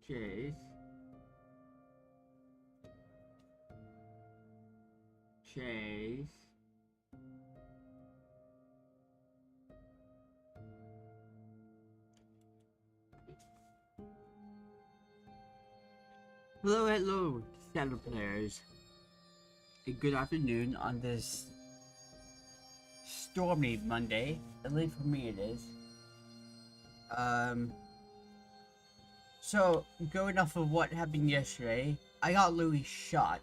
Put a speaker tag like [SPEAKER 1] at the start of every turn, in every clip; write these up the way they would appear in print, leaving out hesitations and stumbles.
[SPEAKER 1] Chase. Chase. Hello, hello, fellow players. Good afternoon on this stormy Monday. At least for me it is. So, going off of what happened yesterday, I got Louis shot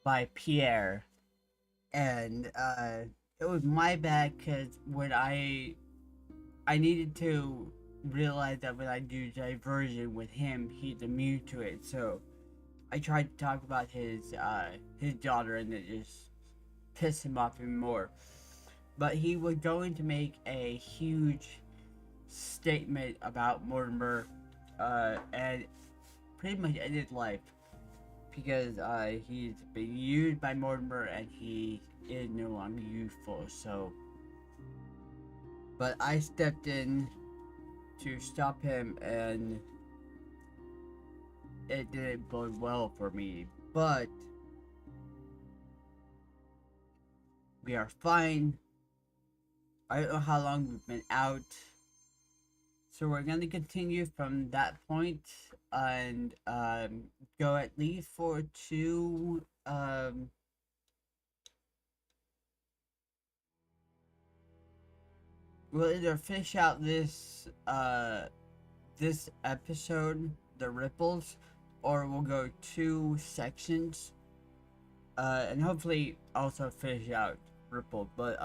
[SPEAKER 1] by Pierre. And, it was my bad because when I needed to realize that when I do diversion with him, he's immune to it. So, I tried to talk about his daughter, and it just pissed him off even more. But he was going to make a huge statement about Mortimer, and pretty much end his life because he's been used by Mortimer and he is no longer useful. So, but I stepped in to stop him, and it didn't bode well for me. But we are fine. I don't know how long we've been out. So we're going to continue from that point and go at least for two. We'll either finish out this episode, the ripples, or we'll go two sections, and hopefully also finish out ripple. But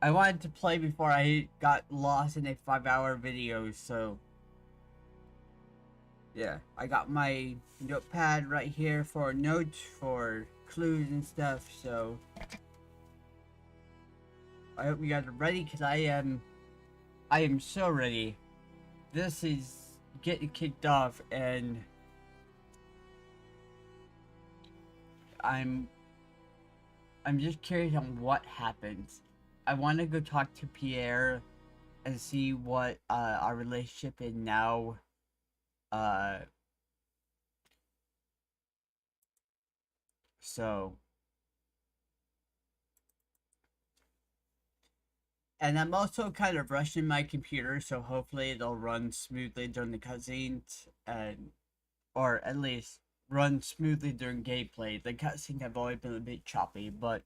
[SPEAKER 1] I wanted to play before I got lost in a 5-hour video, so yeah, I got my notepad right here for notes, for clues and stuff, so I hope you guys are ready, because I am so ready. This is getting kicked off, and I'm just curious on what happens. I want to go talk to Pierre and see what our relationship is now. So, and I'm also kind of rushing my computer, so hopefully it'll run smoothly during the cutscenes, and or at least run smoothly during gameplay. The cutscenes have always been a bit choppy, but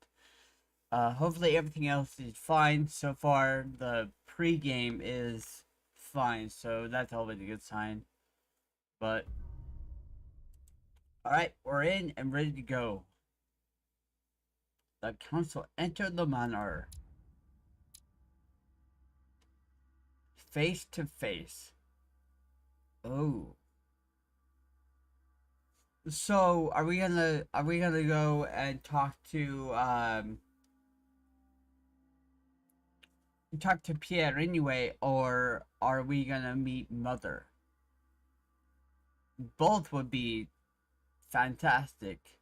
[SPEAKER 1] hopefully everything else is fine. So far, the pre-game is fine, so that's always a good sign. But, alright, we're in and ready to go. The council entered the manor. Face to face. Oh. So, are we gonna go and talk to Pierre anyway, or are we gonna meet Mother? Both would be fantastic.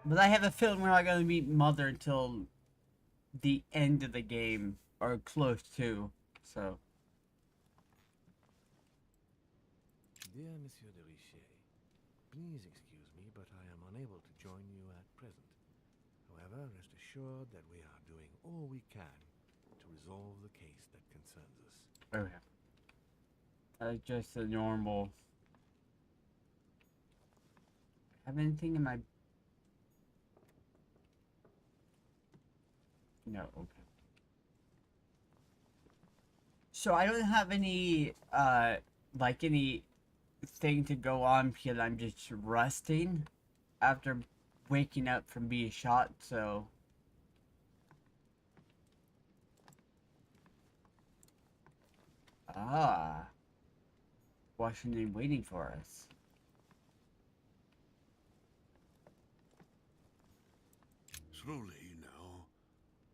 [SPEAKER 1] But I have a feeling we're not gonna meet Mother until the end of the game, or close to, so.
[SPEAKER 2] Dear Monsieur de Richet, please excuse me, but I am unable to join you at present. However, rest assured that we are doing all we can to resolve the case that concerns us.
[SPEAKER 1] Okay. That's just a normal. Have anything in my... No, okay. So I don't have any, like any thing to go on because I'm just resting after waking up from being shot, so... Ah. Washington waiting for us.
[SPEAKER 3] Slowly now.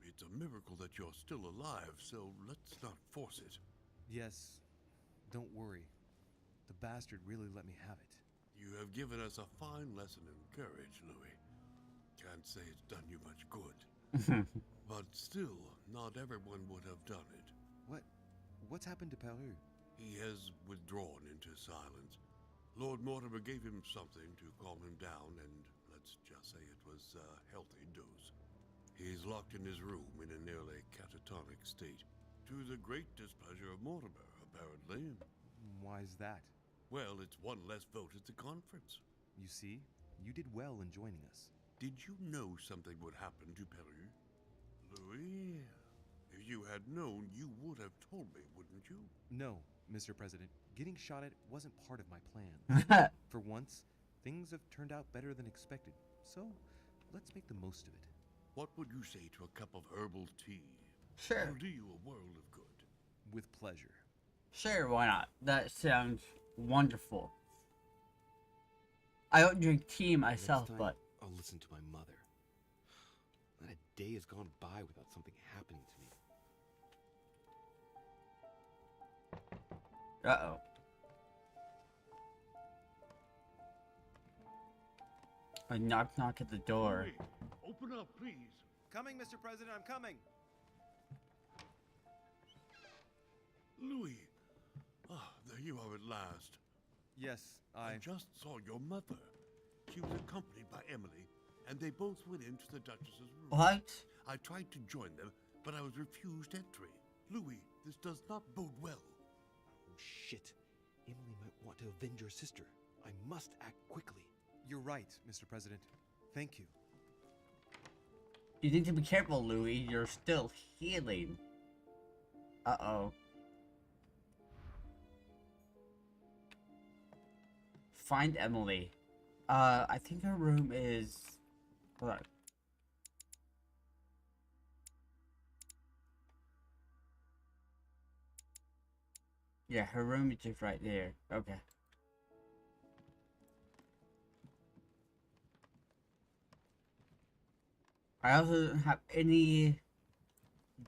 [SPEAKER 3] It's a miracle that you're still alive, so let's not force it.
[SPEAKER 4] Yes, don't worry. The bastard really let me have it.
[SPEAKER 3] You have given us a fine lesson in courage, Louis. Can't say it's done you much good. But still, not everyone would have done it.
[SPEAKER 4] What's happened to Peru?
[SPEAKER 3] He has withdrawn into silence. Lord Mortimer gave him something to calm him down, and let's just say it was a healthy dose. He's locked in his room in a nearly catatonic state, to the great displeasure of Mortimer, apparently.
[SPEAKER 4] Why's that?
[SPEAKER 3] Well, it's one less vote at the conference.
[SPEAKER 4] You see, you did well in joining us.
[SPEAKER 3] Did you know something would happen to Peru? Louis? If you had known, you would have told me, wouldn't you?
[SPEAKER 4] No, Mr. President. Getting shot at wasn't part of my plan. For once, things have turned out better than expected, so let's make the most of it.
[SPEAKER 3] What would you say to a cup of herbal tea?
[SPEAKER 1] Sure.
[SPEAKER 3] It'll do you a world of good.
[SPEAKER 4] With pleasure.
[SPEAKER 1] Sure, why not? That sounds wonderful. I don't drink tea myself,
[SPEAKER 5] Next time,
[SPEAKER 1] but
[SPEAKER 5] I'll listen to my mother. Not a day has gone by without something happening to me.
[SPEAKER 1] uh-oh. A knock at the door.
[SPEAKER 3] Louis, open up, please.
[SPEAKER 4] Coming, Mr. President, I'm coming!
[SPEAKER 3] Louis. Ah, there you are at last.
[SPEAKER 4] Yes,
[SPEAKER 3] I just saw your mother. She was accompanied by Emily, and they both went into the Duchess's room.
[SPEAKER 1] What?
[SPEAKER 3] I tried to join them, but I was refused entry. Louis, this does not bode well.
[SPEAKER 5] Oh, shit. Emily might want to avenge her sister. I must act quickly.
[SPEAKER 4] You're right, Mr. President. Thank you.
[SPEAKER 1] You need to be careful, Louis. You're still healing. Uh-oh. Find Emily. I think her room is... Hold on. Yeah, her room is just right there. Okay. I also don't have any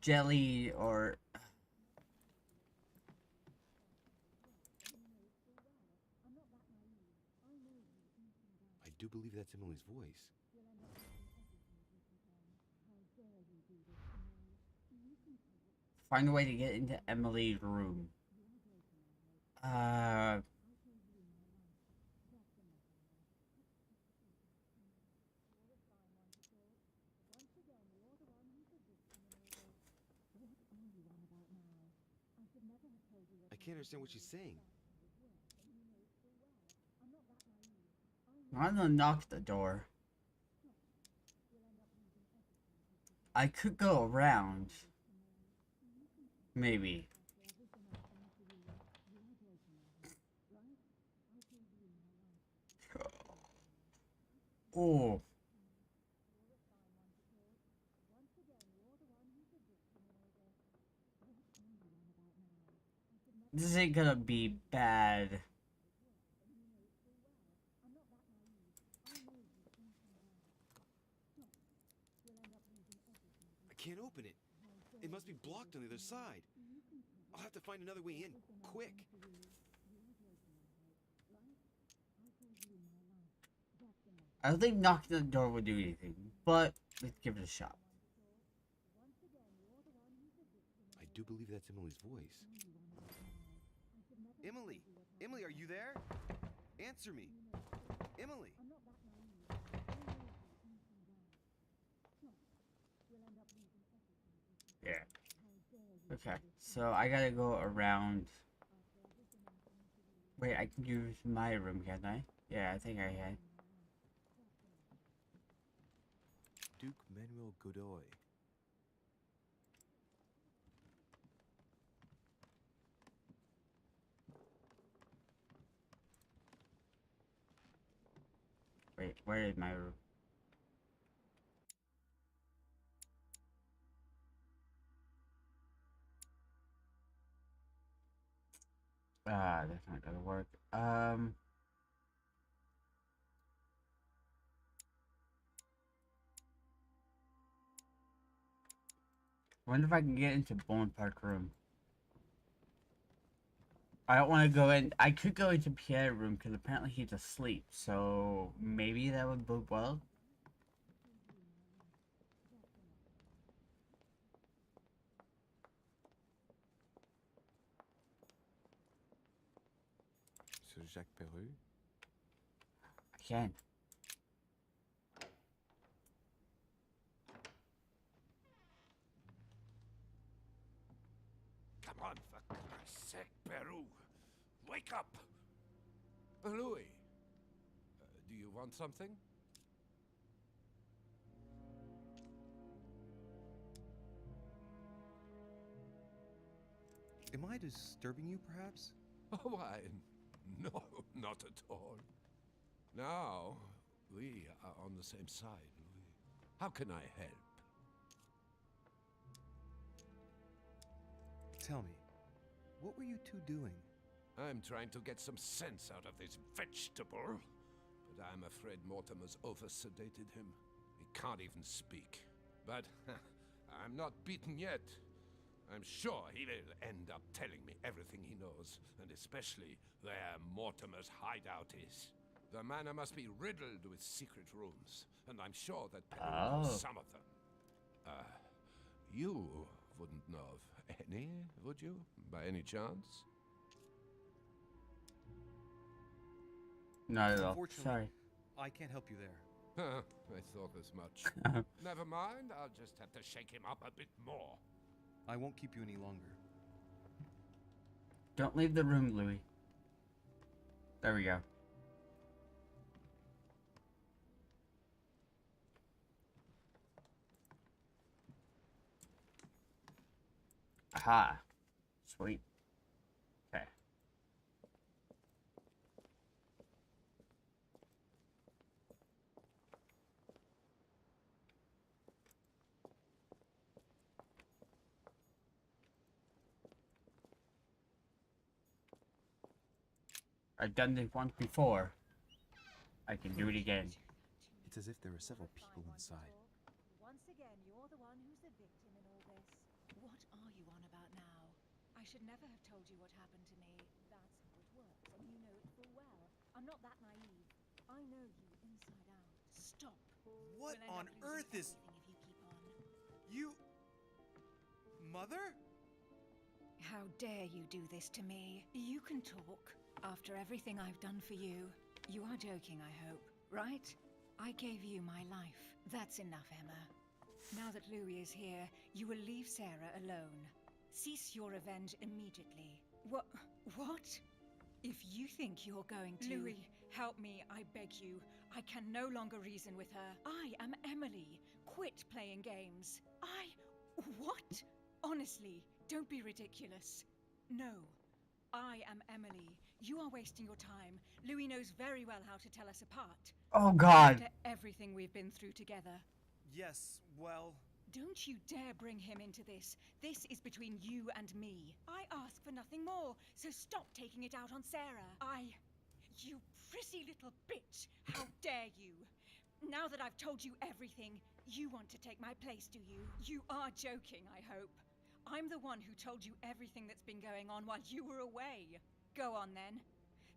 [SPEAKER 1] jelly or...
[SPEAKER 5] I do believe that's Emily's voice.
[SPEAKER 1] Find a way to get into Emily's room.
[SPEAKER 5] I can't understand what she's saying.
[SPEAKER 1] I'm gonna knock the door. I could go around. Maybe. Oh. This ain't gonna be bad.
[SPEAKER 5] I can't open it. It must be blocked on the other side. I'll have to find another way in, quick.
[SPEAKER 1] I don't think knocking the door would do anything, but let's give it a shot.
[SPEAKER 5] I do believe that's Emily's voice.
[SPEAKER 4] Emily! Emily, are you there? Answer me! Emily!
[SPEAKER 1] Yeah. Okay, so I gotta go around. Wait, I can use my room, can't I? Yeah, I think I can.
[SPEAKER 5] Duke Manuel Godoy.
[SPEAKER 1] Wait, where is my room? That's not gonna work. Wonder if I can get into Bonaparte room. I don't want to go in. I could go into Pierre's room because apparently he's asleep. So maybe that would bode well.
[SPEAKER 6] Jacques Peru?
[SPEAKER 1] I can.
[SPEAKER 3] Come on, for Christ's sake, Peru. Wake up! Louis, do you want something?
[SPEAKER 4] Am I disturbing you, perhaps?
[SPEAKER 3] Oh, why, no, not at all. Now, we are on the same side, Louis. How can I help?
[SPEAKER 4] Tell me, what were you two doing?
[SPEAKER 3] I'm trying to get some sense out of this vegetable, but I'm afraid Mortimer's over-sedated him. He can't even speak. But I'm not beaten yet. I'm sure he will end up telling me everything he knows, and especially where Mortimer's hideout is. The manor must be riddled with secret rooms, and I'm sure that Peru knows some of them. You wouldn't know of any, would you, by any chance?
[SPEAKER 1] Not at all.
[SPEAKER 4] Unfortunately,
[SPEAKER 1] Sorry.
[SPEAKER 4] I can't help you there.
[SPEAKER 3] I thought as much. Never mind, I'll just have to shake him up a bit more.
[SPEAKER 4] I won't keep you any longer.
[SPEAKER 1] Don't leave the room, Louis. There we go. Aha. Sweet. Okay. I've done this once before. I can do it again.
[SPEAKER 6] It's as if there are several people inside.
[SPEAKER 7] Once again, you're the one who's the victim in all this. What are you on about now? I should never have told you what happened to me. That's how it works, and you know it full well. I'm not that naive. I know you inside out. Stop.
[SPEAKER 5] What
[SPEAKER 7] We'll end
[SPEAKER 5] on
[SPEAKER 7] up
[SPEAKER 5] earth
[SPEAKER 7] losing
[SPEAKER 5] is...
[SPEAKER 7] everything if you keep on.
[SPEAKER 5] You... Mother?
[SPEAKER 7] How dare you do this to me? You can talk. After everything I've done for you. You are joking, I hope, right? I gave you my life. That's enough, Emma. Now that Louis is here, you will leave Sarah alone. Cease your revenge immediately. What? If you think you're going to... Louis, help me, I beg you. I can no longer reason with her. I am Emily. Quit playing games. What? Honestly, don't be ridiculous. No. I am Emily. You are wasting your time. Louis knows very well how to tell us apart.
[SPEAKER 1] Oh God.
[SPEAKER 7] After everything we've been through together.
[SPEAKER 5] Yes, well...
[SPEAKER 7] Don't you dare bring him into this. This is between you and me. I ask for nothing more, so stop taking it out on Sarah. You prissy little bitch. How dare you? Now that I've told you everything, you want to take my place, do you? You are joking, I hope. I'm the one who told you everything that's been going on while you were away. Go on then.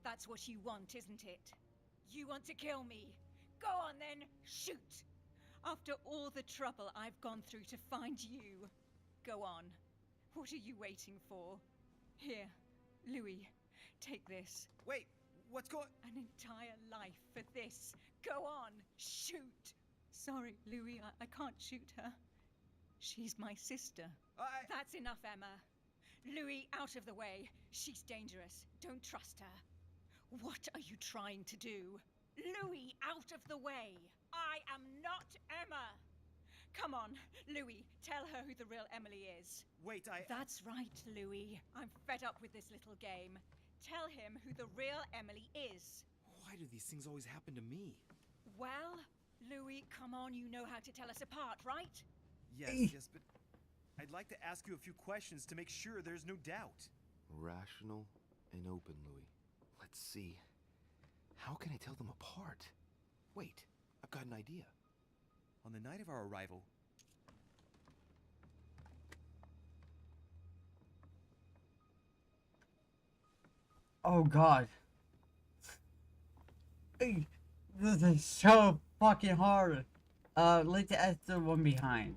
[SPEAKER 7] That's what you want, isn't it? You want to kill me. Go on then, shoot! After all the trouble I've gone through to find you. Go on. What are you waiting for? Here, Louis, take this.
[SPEAKER 5] Wait, what's going...
[SPEAKER 7] An entire life for this. Go on, shoot! Sorry, Louis, I can't shoot her. She's my sister. That's enough, Emma. Louis, out of the way. She's dangerous. Don't trust her. What are you trying to do? Louis, out of the way. I am not Emma. Come on, Louis, tell her who the real Emily is.
[SPEAKER 5] Wait,
[SPEAKER 7] That's right, Louis. I'm fed up with this little game. Tell him who the real Emily is.
[SPEAKER 5] Why do these things always happen to me?
[SPEAKER 7] Well, Louis, come on, you know how to tell us apart, right?
[SPEAKER 5] Yes, but... I'd like to ask you a few questions to make sure there's no doubt.
[SPEAKER 6] Rational and open, Louis. Let's see. How can I tell them apart? Wait, I've got an idea.
[SPEAKER 5] On the night of our arrival...
[SPEAKER 1] Oh God. This is so fucking hard. Let's ask the one behind.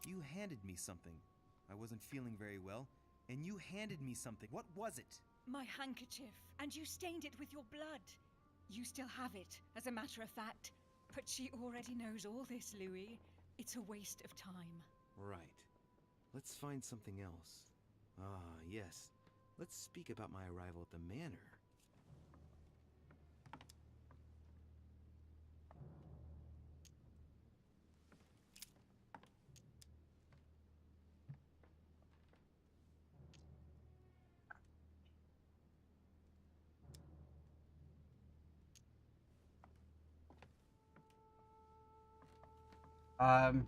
[SPEAKER 5] You
[SPEAKER 4] handed me something. I wasn't feeling very well, and you handed me something. What was it?
[SPEAKER 7] My handkerchief, and you stained it with your blood. You still have it, as a matter of fact. But she already knows all this, Louis. It's a waste of time.
[SPEAKER 6] Right. Let's find something else. Ah, yes. Let's speak about my arrival at the manor.
[SPEAKER 1] Um,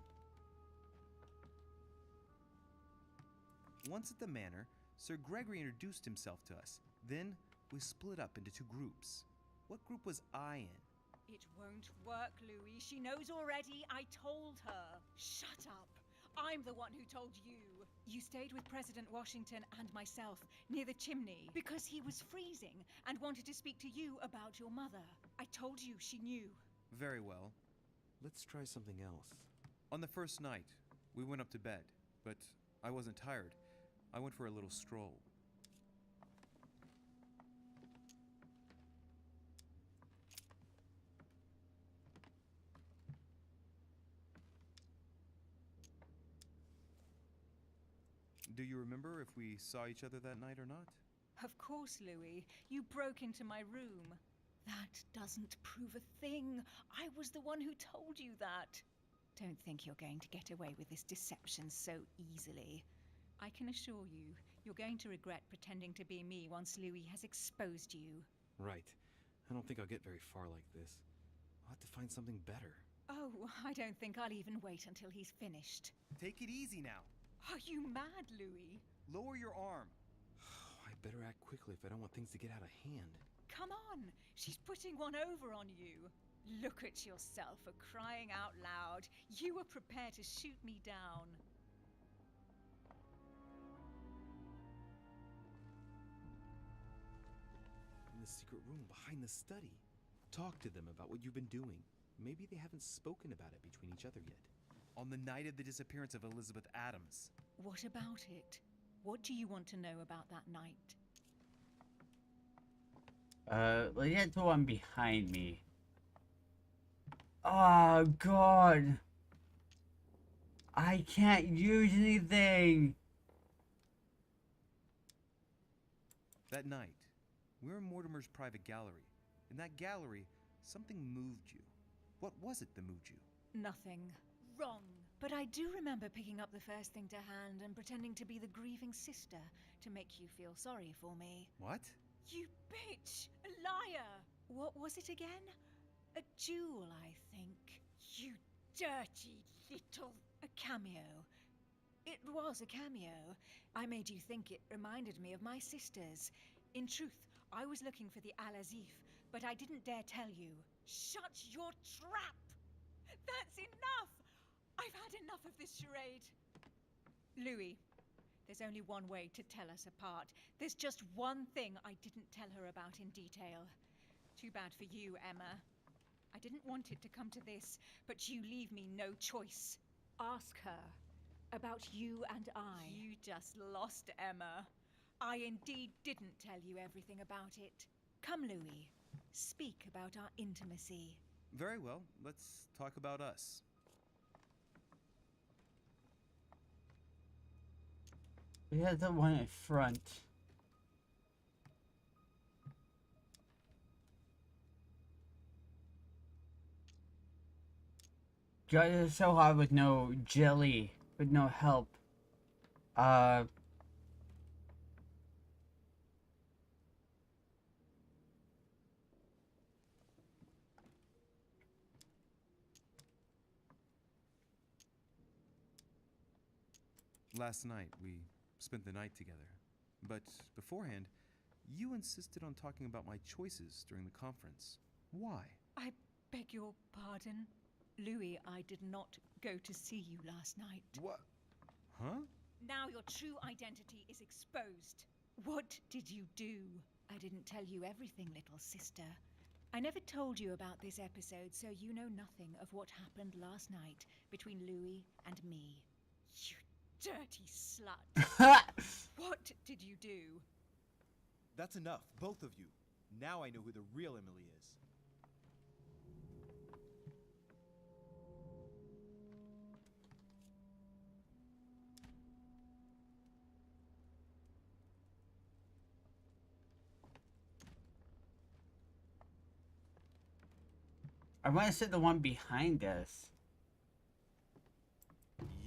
[SPEAKER 4] Once at the manor, Sir Gregory introduced himself to us. Then we split up into 2 groups. What group was I in?
[SPEAKER 7] It won't work, Louis. She knows already. I told her. Shut up. I'm the one who told you. You stayed with President Washington and myself near the chimney because he was freezing and wanted to speak to you about your mother. I told you she knew.
[SPEAKER 4] Very well.
[SPEAKER 6] Let's try something else.
[SPEAKER 4] On the first night, we went up to bed, but I wasn't tired. I went for a little stroll. Do you remember if we saw each other that night or not?
[SPEAKER 7] Of course, Louis. You broke into my room. That doesn't prove a thing. I was the one who told you that. Don't think you're going to get away with this deception so easily. I can assure you, you're going to regret pretending to be me once Louis has exposed you.
[SPEAKER 6] Right. I don't think I'll get very far like this. I'll have to find something better.
[SPEAKER 7] Oh, I don't think I'll even wait until he's finished.
[SPEAKER 4] Take it easy now.
[SPEAKER 7] Are you mad, Louis?
[SPEAKER 4] Lower your arm.
[SPEAKER 6] I better act quickly if I don't want things to get out of hand.
[SPEAKER 7] Come on, she's putting one over on you. Look at yourself for crying out loud. You were prepared to shoot me down.
[SPEAKER 6] In the secret room behind the study. Talk to them about what you've been doing. Maybe they haven't spoken about it between each other yet.
[SPEAKER 4] On the night of the disappearance of Elizabeth Adams.
[SPEAKER 7] What about it? What do you want to know about that night?
[SPEAKER 1] let's get the one behind me. Oh, God. I can't use anything.
[SPEAKER 4] That night, we were in Mortimer's private gallery. In that gallery, something moved you. What was it that moved you?
[SPEAKER 7] Nothing. Wrong. But I do remember picking up the first thing to hand and pretending to be the grieving sister to make you feel sorry for me.
[SPEAKER 4] What?
[SPEAKER 7] You bitch! A liar! What was it again? A jewel, I think. You dirty little... A cameo. It was a cameo. I made you think it reminded me of my sisters. In truth, I was looking for the Al-Azif, but I didn't dare tell you. Shut your trap! That's enough! I've had enough of this charade. Louis, there's only one way to tell us apart. There's just one thing I didn't tell her about in detail. Too bad for you, Emma. I didn't want it to come to this, but you leave me no choice. Ask her about you and I. You just lost, Emma. I indeed didn't tell you everything about it. Come, Louis. Speak about our intimacy.
[SPEAKER 4] Very well, let's talk about us.
[SPEAKER 1] We had the one in front. God, it's so hard with no jelly, with no help.
[SPEAKER 4] Last night, we spent the night together. But beforehand, you insisted on talking about my choices during the conference. Why?
[SPEAKER 7] I beg your pardon? Louis, I did not go to see you last night.
[SPEAKER 4] What? Huh?
[SPEAKER 7] Now your true identity is exposed. What did you do? I didn't tell you everything, little sister. I never told you about this episode, so you know nothing of what happened last night between Louis and me. You dirty slut. What did you do?
[SPEAKER 8] That's enough, both of you. Now I know who the real Emily is.
[SPEAKER 1] I want to sit the one behind us.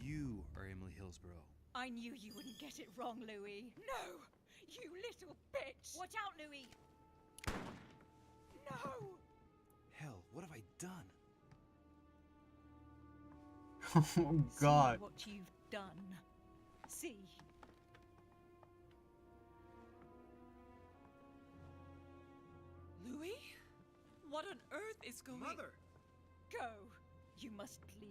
[SPEAKER 4] You are Emily Hillsborough.
[SPEAKER 7] I knew you wouldn't get it wrong, Louis. No! You little bitch! Watch out, Louis! No!
[SPEAKER 5] Hell, what have I done?
[SPEAKER 1] Oh God.
[SPEAKER 7] See what you've done. See.
[SPEAKER 9] Louis? What on earth is going on?
[SPEAKER 5] Mother!
[SPEAKER 7] Go. You must leave.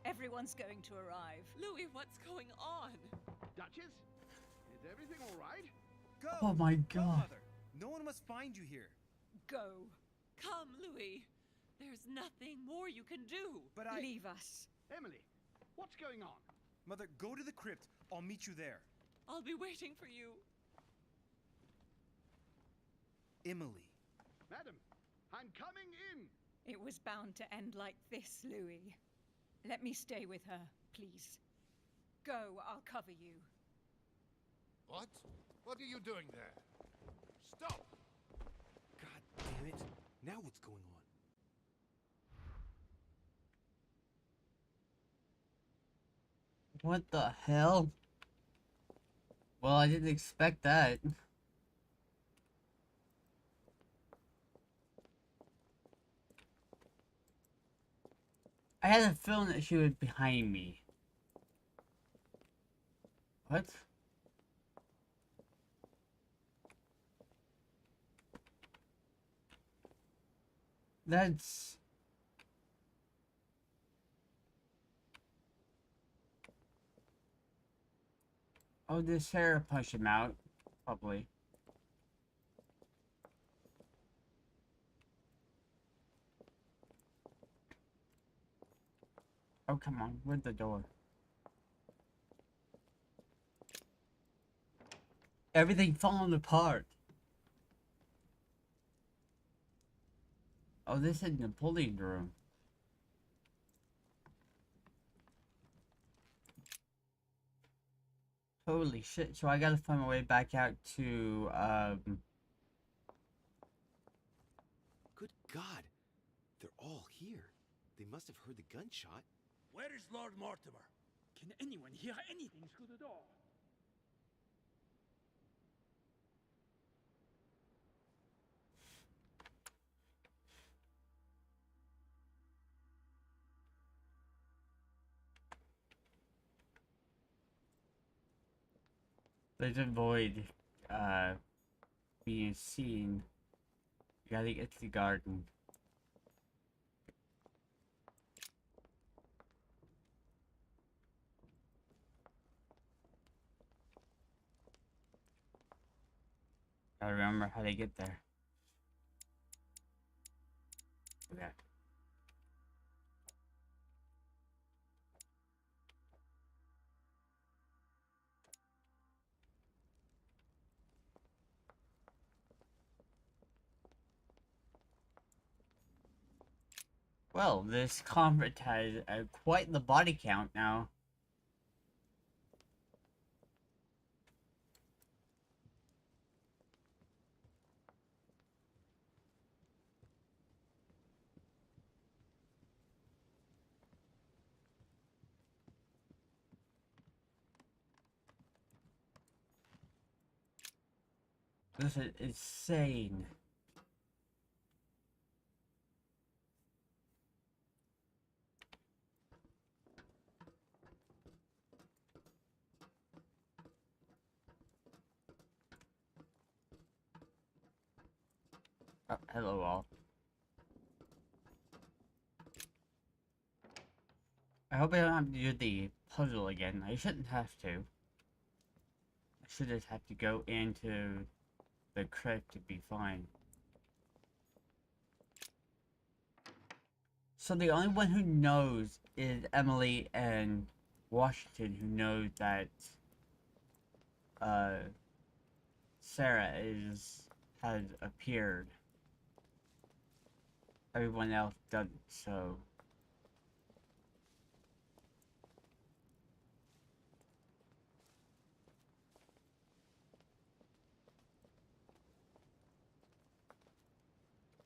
[SPEAKER 7] Everyone's going to arrive.
[SPEAKER 9] Louis, what's going on?
[SPEAKER 10] Duchess? Is everything all right?
[SPEAKER 8] Go!
[SPEAKER 1] Oh my
[SPEAKER 8] Go,
[SPEAKER 1] God.
[SPEAKER 8] Mother! No one must find you here.
[SPEAKER 7] Go.
[SPEAKER 9] Come, Louis. There's nothing more you can do.
[SPEAKER 8] But I...
[SPEAKER 7] Leave us.
[SPEAKER 10] Emily, what's going on?
[SPEAKER 8] Mother, go to the crypt. I'll meet you there.
[SPEAKER 9] I'll be waiting for you.
[SPEAKER 8] Emily.
[SPEAKER 10] Madam, I'm coming in.
[SPEAKER 7] It was bound to end like this, Louis. Let me stay with her, please. Go, I'll cover you.
[SPEAKER 3] What? What are you doing there? Stop!
[SPEAKER 5] God damn it. Now what's going on?
[SPEAKER 1] What the hell? Well, I didn't expect that. I had a feeling that she was behind me. What? That's... Oh, did Sarah push him out? Probably. Oh, come on. Where's the door? Everything falling apart. Oh, this is Napoleon's room. Holy shit. So I gotta find my way back out to,
[SPEAKER 5] Good God. They're all here. They must have heard the gunshot.
[SPEAKER 10] Where is Lord Mortimer? Can anyone hear anything through the door?
[SPEAKER 1] let's avoid, being seen. You gotta get to the garden. Gotta remember how to get there. Okay. Well, this convert has quite the body count now. This is insane. Oh, hello all. I hope I don't have to do the puzzle again. I shouldn't have to. I should just have to go into the crypt to be fine. So the only one who knows is Emily and Washington who knows that Sarah has appeared. Everyone else doesn't, so.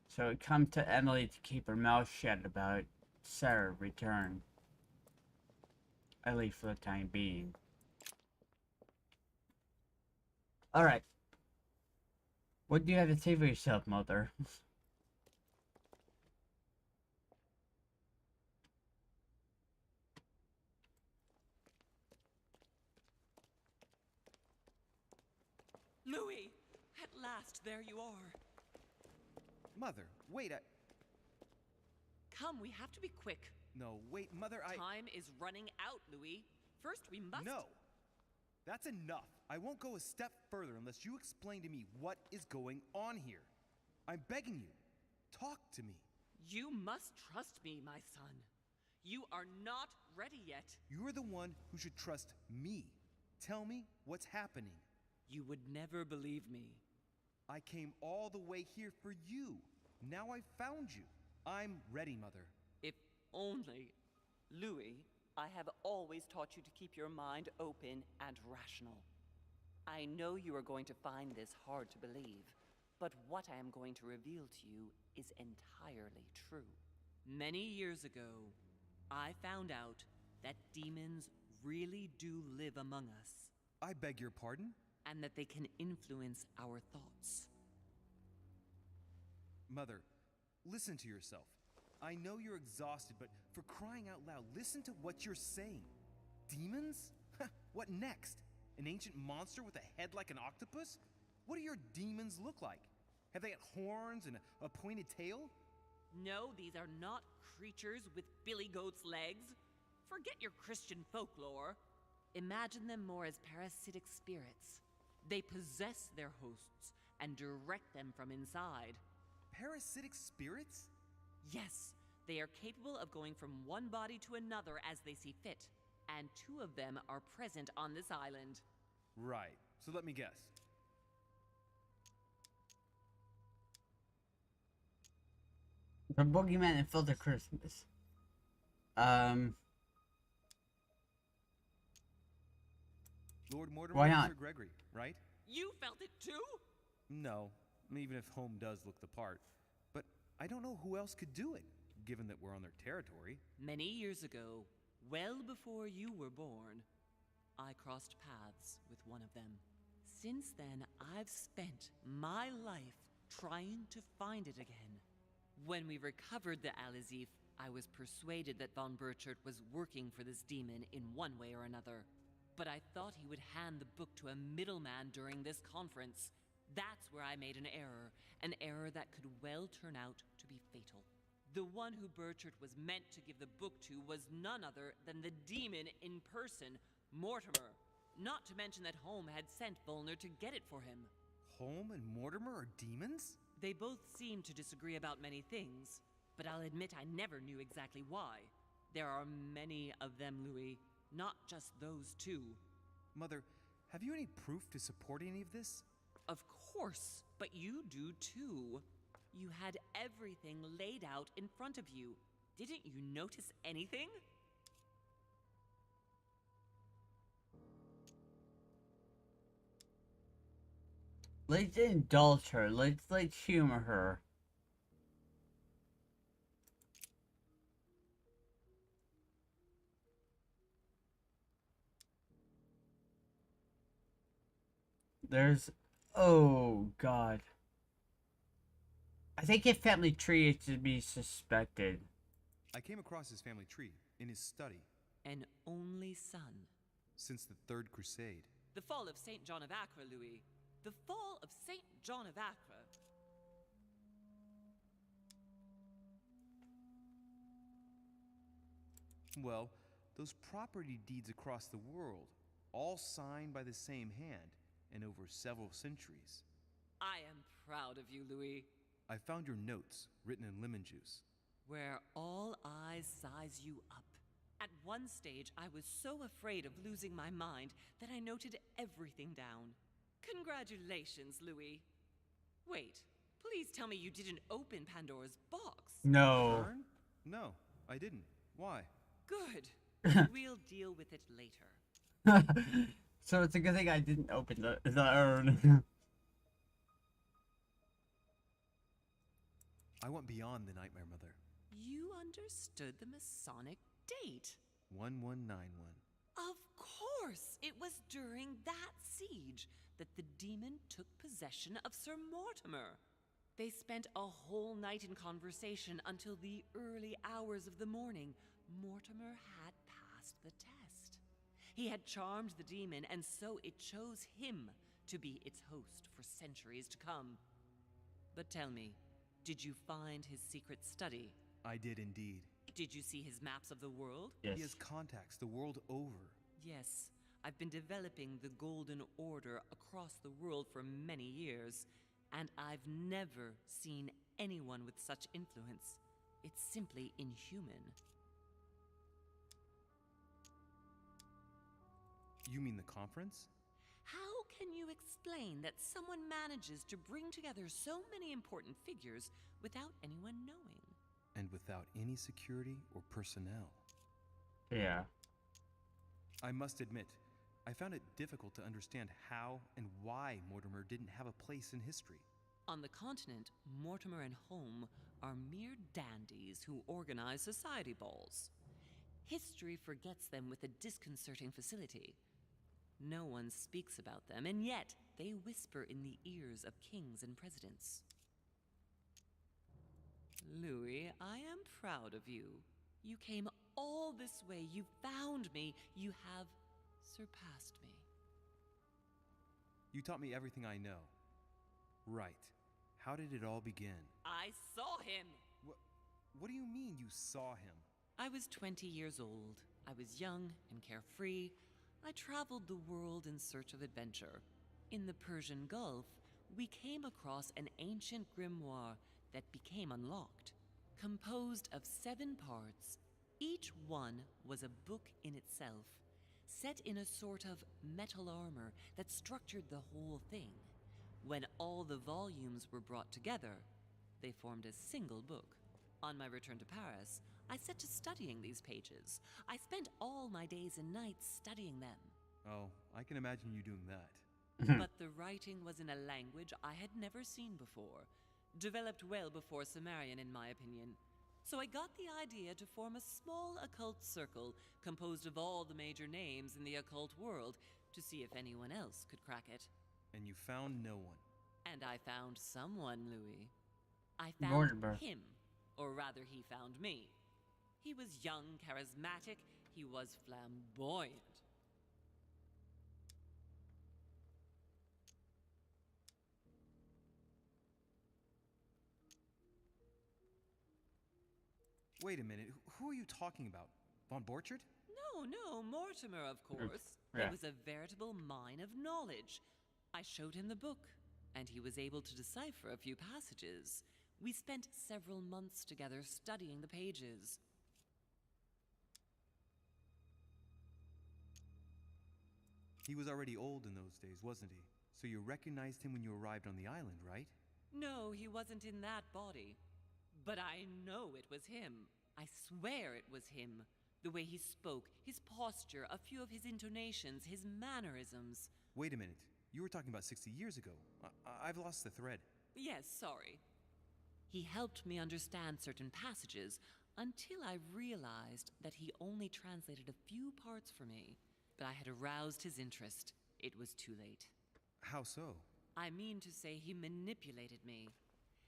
[SPEAKER 1] So it comes to Emily to keep her mouth shut about Sarah's return. At least for the time being. Alright. What do you have to say for yourself, Mother?
[SPEAKER 9] Louis! At last, there you are.
[SPEAKER 8] Mother, wait,
[SPEAKER 9] Come, we have to be quick.
[SPEAKER 8] No, wait, Mother,
[SPEAKER 9] Time is running out, Louis. First, we must...
[SPEAKER 8] No! That's enough. I won't go a step further unless you explain to me what is going on here. I'm begging you. Talk to me.
[SPEAKER 9] You must trust me, my son. You are not ready yet.
[SPEAKER 8] You're the one who should trust me. Tell me what's happening.
[SPEAKER 9] You would never believe me.
[SPEAKER 8] I came all the way here for you. Now I've found you. I'm ready, Mother.
[SPEAKER 9] If only... Louis, I have always taught you to keep your mind open and rational. I know you are going to find this hard to believe, but what I am going to reveal to you is entirely true. Many years ago, I found out that demons really do live among us.
[SPEAKER 8] I beg your pardon?
[SPEAKER 9] And that they can influence our thoughts.
[SPEAKER 8] Mother, listen to yourself. I know you're exhausted, but for crying out loud, listen to what you're saying. Demons? What next? An ancient monster with a head like an octopus? What do your demons look like? Have they got horns and a pointed tail?
[SPEAKER 9] No, these are not creatures with billy goat's legs. Forget your Christian folklore. Imagine them more as parasitic spirits. They possess their hosts and direct them from inside.
[SPEAKER 8] Parasitic spirits?
[SPEAKER 9] Yes, they are capable of going from one body to another as they see fit, and 2 of them are present on this island.
[SPEAKER 8] Right, so let me guess.
[SPEAKER 1] The Boogeyman and Father Christmas.
[SPEAKER 8] Lord Mortimer
[SPEAKER 1] Why
[SPEAKER 8] and
[SPEAKER 1] not?
[SPEAKER 8] Sir Gregory, right?
[SPEAKER 9] You felt it too?
[SPEAKER 8] No, even if Home does look the part. But I don't know who else could do it, given that we're on their territory.
[SPEAKER 9] Many years ago, well before you were born, I crossed paths with one of them. Since then, I've spent my life trying to find it again. When we recovered the Alizif, I was persuaded that von Burchard was working for this demon in one way or another. But I thought he would hand the book to a middleman during this conference. That's where I made an error that could well turn out to be fatal. The one who Burchard was meant to give the book to was none other than the demon in person, Mortimer. Not to mention that Home had sent Volner to get it for him.
[SPEAKER 8] Home and Mortimer are demons?
[SPEAKER 9] They both seem to disagree about many things, but I'll admit I never knew exactly why. There are many of them, Louis, not just those 2.
[SPEAKER 8] Mother, have you any proof to support any of this?
[SPEAKER 9] Of course, but you do too. You had everything laid out in front of you. Didn't you notice anything?
[SPEAKER 1] Let's indulge her. Let's humor her. There's... Oh, God. I think his family tree is to be suspected.
[SPEAKER 8] I came across his family tree in his study.
[SPEAKER 9] An only son.
[SPEAKER 8] Since the Third Crusade.
[SPEAKER 9] The fall of St. John of Acre, Louis. The fall of St. John of Acre.
[SPEAKER 8] Well, those property deeds across the world, all signed by the same hand, and over several centuries.
[SPEAKER 9] I am proud of you, Louis.
[SPEAKER 8] I found your notes, written in lemon juice.
[SPEAKER 9] Where all eyes size you up, At one stage, I was so afraid of losing my mind that I noted everything down. Congratulations, Louis. Wait, please tell me you didn't open Pandora's box.
[SPEAKER 1] No.
[SPEAKER 4] Burn? No, I didn't. Why?
[SPEAKER 9] Good. We'll deal with it later.
[SPEAKER 1] So it's a good thing I didn't open the urn.
[SPEAKER 4] I went beyond the Nightmare Mother.
[SPEAKER 9] You understood the Masonic date.
[SPEAKER 4] 1191.
[SPEAKER 9] Of course! It was during that siege that the demon took possession of Sir Mortimer. They spent a whole night in conversation until the early hours of the morning. Mortimer had passed the test. He had charmed the demon, and so it chose him to be its host for centuries to come. But tell me, did you find his secret study?
[SPEAKER 4] I did indeed.
[SPEAKER 9] Did you see his maps of the world?
[SPEAKER 1] Yes.
[SPEAKER 4] He has contacts the world over.
[SPEAKER 9] Yes, I've been developing the Golden Order across the world for many years, and I've never seen anyone with such influence. It's simply inhuman.
[SPEAKER 4] You mean the conference?
[SPEAKER 9] How can you explain that someone manages to bring together so many important figures without anyone knowing?
[SPEAKER 4] And without any security or personnel.
[SPEAKER 1] Yeah.
[SPEAKER 4] I must admit, I found it difficult to understand how and why Mortimer didn't have a place in history.
[SPEAKER 9] On the continent, Mortimer and Home are mere dandies who organize society balls. History forgets them with a disconcerting facility. No one speaks about them, and yet they whisper in the ears of kings and presidents. Louis, I am proud of you. You came all this way. You found me. You have surpassed me.
[SPEAKER 4] You taught me everything I know. Right. How did it all begin?
[SPEAKER 9] I saw him.
[SPEAKER 4] What do you mean you saw him?
[SPEAKER 9] I was 20 years old. I was young and carefree. I traveled the world in search of adventure. In the Persian Gulf, we came across an ancient grimoire that became unlocked. Composed of 7 parts, each one was a book in itself, set in a sort of metal armor that structured the whole thing. When all the volumes were brought together, they formed a single book. On my return to Paris, I set to studying these pages. I spent all my days and nights studying them.
[SPEAKER 4] Oh, I can imagine you doing that.
[SPEAKER 9] But the writing was in a language I had never seen before, developed well before Sumerian, in my opinion. So I got the idea to form a small occult circle composed of all the major names in the occult world to see if anyone else could crack it.
[SPEAKER 4] And you found no one.
[SPEAKER 9] And I found someone, Louis. I found
[SPEAKER 1] Mortimer.
[SPEAKER 9] him, or rather he found me. He was young, charismatic, he was flamboyant.
[SPEAKER 4] Wait a minute, who are you talking about? Von Borchard?
[SPEAKER 9] No, Mortimer, of course.
[SPEAKER 1] Yeah.
[SPEAKER 9] It was a veritable mine of knowledge. I showed him the book, and he was able to decipher a few passages. We spent several months together studying the pages.
[SPEAKER 4] He was already old in those days, wasn't he? So you recognized him when you arrived on the island, right?
[SPEAKER 9] No, he wasn't in that body. But I know it was him. I swear it was him. The way he spoke, his posture, a few of his intonations, his mannerisms.
[SPEAKER 4] Wait a minute, you were talking about 60 years ago. I've lost the thread.
[SPEAKER 9] Yes, sorry. He helped me understand certain passages until I realized that he only translated a few parts for me. But I had aroused his interest. It was too late.
[SPEAKER 4] How so?
[SPEAKER 9] I mean to say he manipulated me.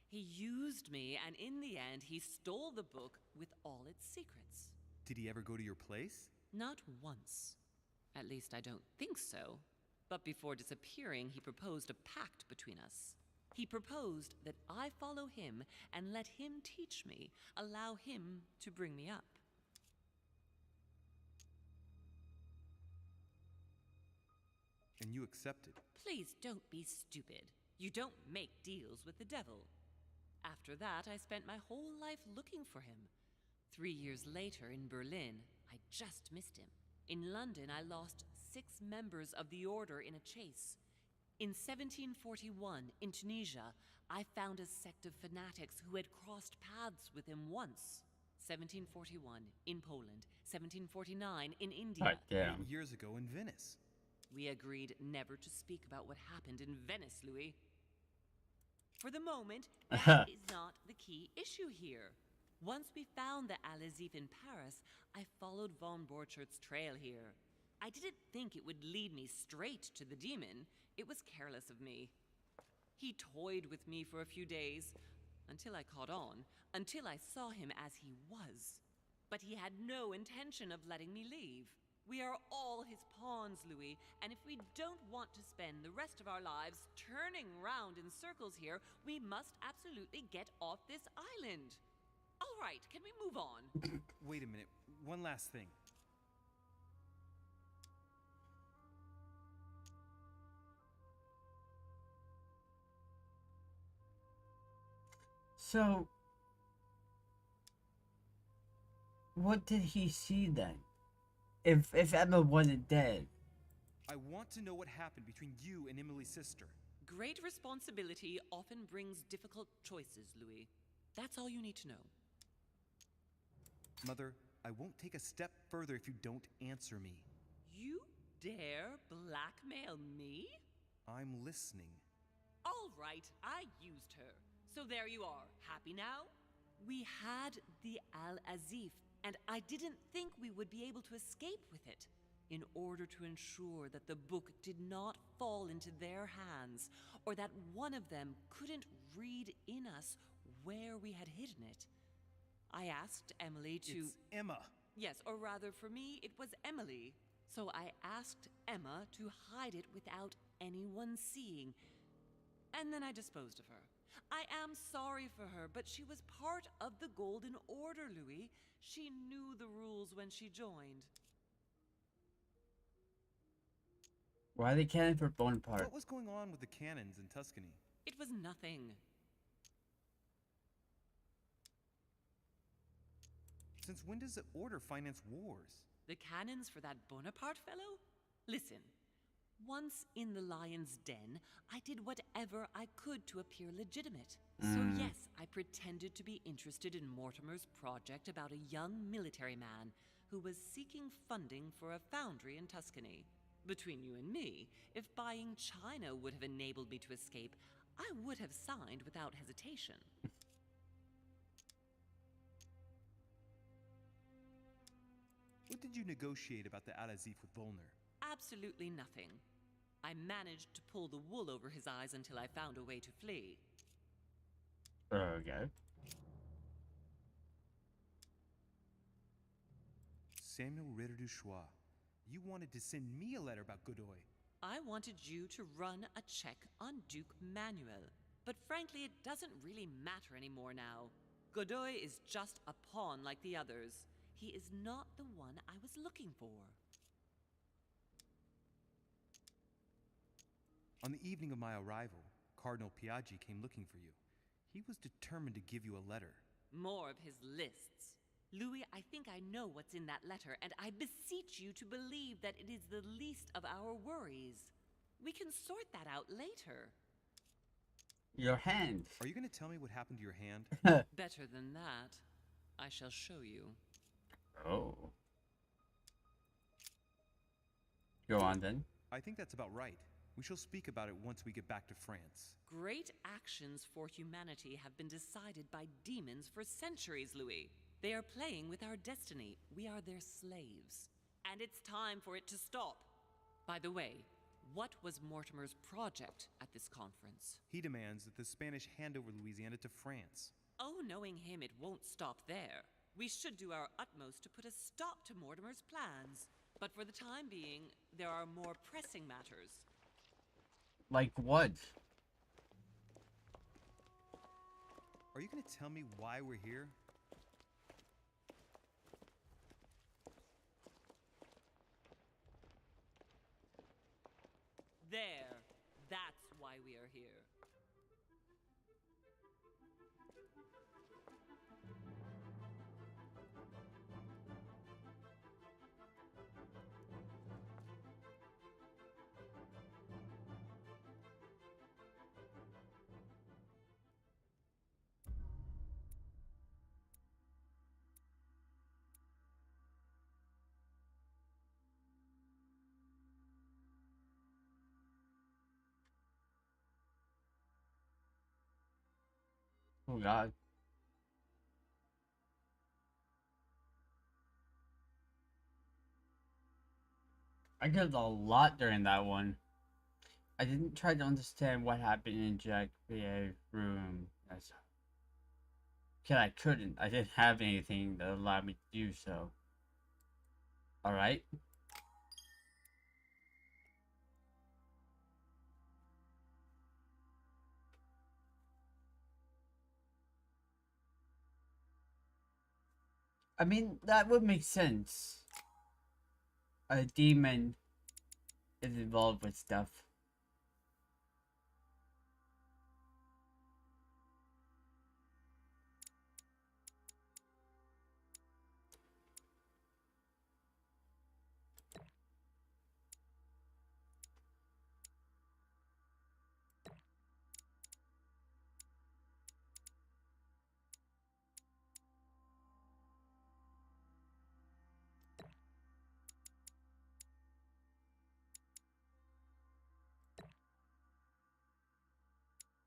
[SPEAKER 9] He used me, and in the end, he stole the book with all its secrets.
[SPEAKER 4] Did he ever go to your place?
[SPEAKER 9] Not once. At least I don't think so. But before disappearing, he proposed a pact between us. He proposed that I follow him and let him teach me, allow him to bring me up.
[SPEAKER 4] And you accepted.
[SPEAKER 9] Please don't be stupid. You don't make deals with the devil. After that, I spent my whole life looking for him. 3 years later, in Berlin, I just missed him. In London, I lost 6 members of the Order in a chase. In 1741, in Tunisia, I found a sect of fanatics who had crossed paths with him once. 1741, in Poland. 1749, in India.
[SPEAKER 1] God damn.
[SPEAKER 8] 8 years ago in Venice.
[SPEAKER 9] We agreed never to speak about what happened in Venice, Louis. For the moment, that is not the key issue here. Once we found the Al-Azif in Paris, I followed von Borchart's trail here. I didn't think it would lead me straight to the demon. It was careless of me. He toyed with me for a few days, until I caught on, until I saw him as he was. But he had no intention of letting me leave. We are all his pawns, Louis, and if we don't want to spend the rest of our lives turning round in circles here, we must absolutely get off this island. All right, can we move on?
[SPEAKER 8] Wait a minute. One last thing.
[SPEAKER 1] So, what did he see then? If Emma wasn't dead.
[SPEAKER 8] I want to know what happened between you and Emily's sister.
[SPEAKER 9] Great responsibility often brings difficult choices, Louis. That's all you need to know.
[SPEAKER 8] Mother, I won't take a step further if you don't answer me.
[SPEAKER 9] You dare blackmail me?
[SPEAKER 8] I'm listening.
[SPEAKER 9] All right, I used her. So there you are. Happy now? We had the Al-Azif, and I didn't think we would be able to escape with it. In order to ensure that the book did not fall into their hands, or that one of them couldn't read in us where we had hidden it, I asked Emily to...
[SPEAKER 8] It's Emma.
[SPEAKER 9] Yes, or rather for me, it was Emily. So I asked Emma to hide it without anyone seeing. And then I disposed of her. I am sorry for her, but she was part of the Golden Order, Louis. She knew the rules when she joined.
[SPEAKER 1] Why are they cannon for Bonaparte?
[SPEAKER 8] What was going on with the cannons in Tuscany?
[SPEAKER 9] It was nothing.
[SPEAKER 8] Since when does the Order finance wars?
[SPEAKER 9] The cannons for that Bonaparte fellow? Listen, once in the lion's den, I did whatever I could to appear legitimate. So yes, I pretended to be interested in Mortimer's project about a young military man who was seeking funding for a foundry in Tuscany. Between you and me, if buying China would have enabled me to escape, I would have signed without hesitation.
[SPEAKER 8] What did you negotiate about the Al-Azif with Volner?
[SPEAKER 9] Absolutely nothing. I managed to pull the wool over his eyes until I found a way to flee.
[SPEAKER 1] Okay.
[SPEAKER 8] Samuel Ritter du Choix. You wanted to send me a letter about Godoy.
[SPEAKER 9] I wanted you to run a check on Duke Manuel. But frankly, it doesn't really matter anymore now. Godoy is just a pawn like the others. He is not the one I was looking for.
[SPEAKER 8] On the evening of my arrival, Cardinal Piaggi came looking for you. He was determined to give you a letter.
[SPEAKER 9] More of his lists. Louis, I think I know what's in that letter, and I beseech you to believe that it is the least of our worries. We can sort that out later.
[SPEAKER 1] Your hand.
[SPEAKER 8] Are you going to tell me what happened to your hand?
[SPEAKER 9] Better than that, I shall show you.
[SPEAKER 1] Oh. Go on then.
[SPEAKER 8] I think that's about right. We shall speak about it once we get back to France.
[SPEAKER 9] Great actions for humanity have been decided by demons for centuries, Louis. They are playing with our destiny. We are their slaves. And it's time for it to stop. By the way, what was Mortimer's project at this conference?
[SPEAKER 8] He demands that the Spanish hand over Louisiana to France.
[SPEAKER 9] Oh, knowing him, it won't stop there. We should do our utmost to put a stop to Mortimer's plans. But for the time being, there are more pressing matters.
[SPEAKER 1] Like what?
[SPEAKER 8] Are you going to tell me why we're here?
[SPEAKER 9] There. That's why we are here.
[SPEAKER 1] Oh god. I did a lot during that one. I didn't try to understand what happened in Jack VA room. That's because I couldn't. I didn't have anything that allowed me to do so. Alright. I mean, that would make sense. A demon is involved with stuff.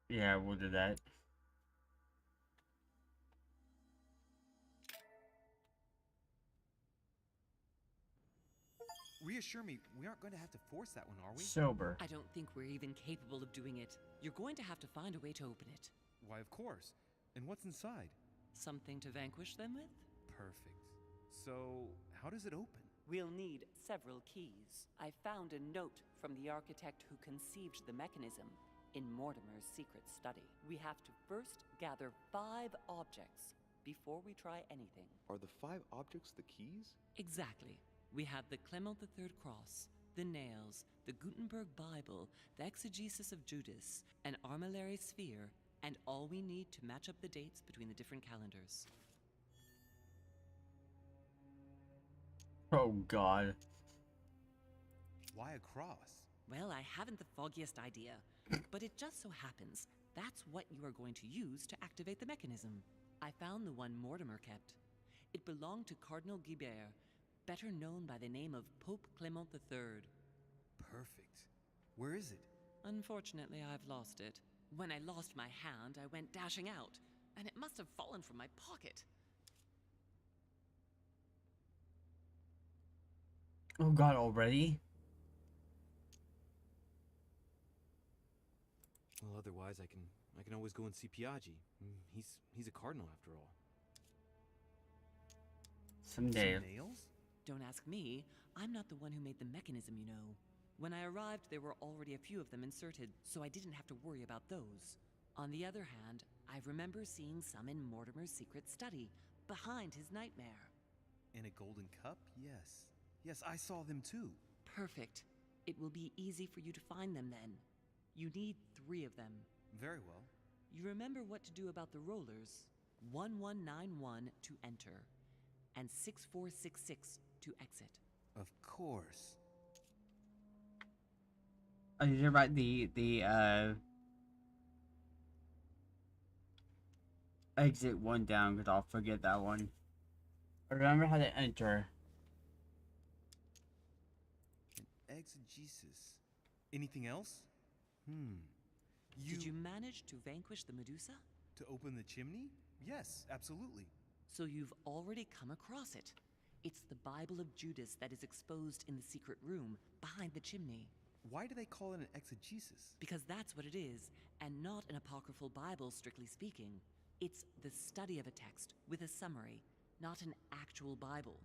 [SPEAKER 1] Yeah, we'll do that.
[SPEAKER 8] Reassure me, we aren't going to have to force that one, are we?
[SPEAKER 1] Sober.
[SPEAKER 9] I don't think we're even capable of doing it. You're going to have to find a way to open it.
[SPEAKER 8] Why, of course. And what's inside?
[SPEAKER 9] Something to vanquish them with?
[SPEAKER 8] Perfect. So, how does it open?
[SPEAKER 9] We'll need several keys. I found a note from the architect who conceived the mechanism in Mortimer's secret study. We have to first gather 5 objects before we try anything.
[SPEAKER 6] Are the 5 objects the keys?
[SPEAKER 9] Exactly. We have the Clement III cross, the nails, the Gutenberg Bible, the exegesis of Judas, an armillary sphere, and all we need to match up the dates between the different calendars.
[SPEAKER 1] Oh god.
[SPEAKER 8] Why a cross?
[SPEAKER 9] Well, I haven't the foggiest idea, but it just so happens that's what you are going to use to activate the mechanism. I found the one Mortimer kept. It belonged to Cardinal Guibert, better known by the name of Pope Clement III.
[SPEAKER 8] Perfect. Where is it?
[SPEAKER 9] Unfortunately, I've lost it. When I lost my hand, I went dashing out, and it must have fallen from my pocket.
[SPEAKER 1] Oh god, already?
[SPEAKER 8] Well, otherwise I can always go and see Piaggi. He's a cardinal after all.
[SPEAKER 1] Someday.
[SPEAKER 8] Some nails?
[SPEAKER 9] Don't ask me. I'm not the one who made the mechanism, you know. When I arrived, there were already a few of them inserted, so I didn't have to worry about those. On the other hand, I remember seeing some in Mortimer's secret study, behind his nightmare.
[SPEAKER 8] And a golden cup? Yes. Yes, I saw them too.
[SPEAKER 9] Perfect. It will be easy for you to find them then. You need 3 of them.
[SPEAKER 8] Very well.
[SPEAKER 9] You remember what to do about the rollers. 1191 to enter, and 6466 to exit.
[SPEAKER 8] Of course.
[SPEAKER 1] I need to write the exit one down because I'll forget that one. I remember how to enter.
[SPEAKER 8] An exegesis. Anything else?
[SPEAKER 9] Did you manage to vanquish the Medusa?
[SPEAKER 8] To open the chimney? Yes, absolutely.
[SPEAKER 9] So you've already come across it. It's the Bible of Judas that is exposed in the secret room behind the chimney.
[SPEAKER 8] Why do they call it an exegesis?
[SPEAKER 9] Because that's what it is, and not an apocryphal Bible, strictly speaking. It's the study of a text with a summary, not an actual Bible.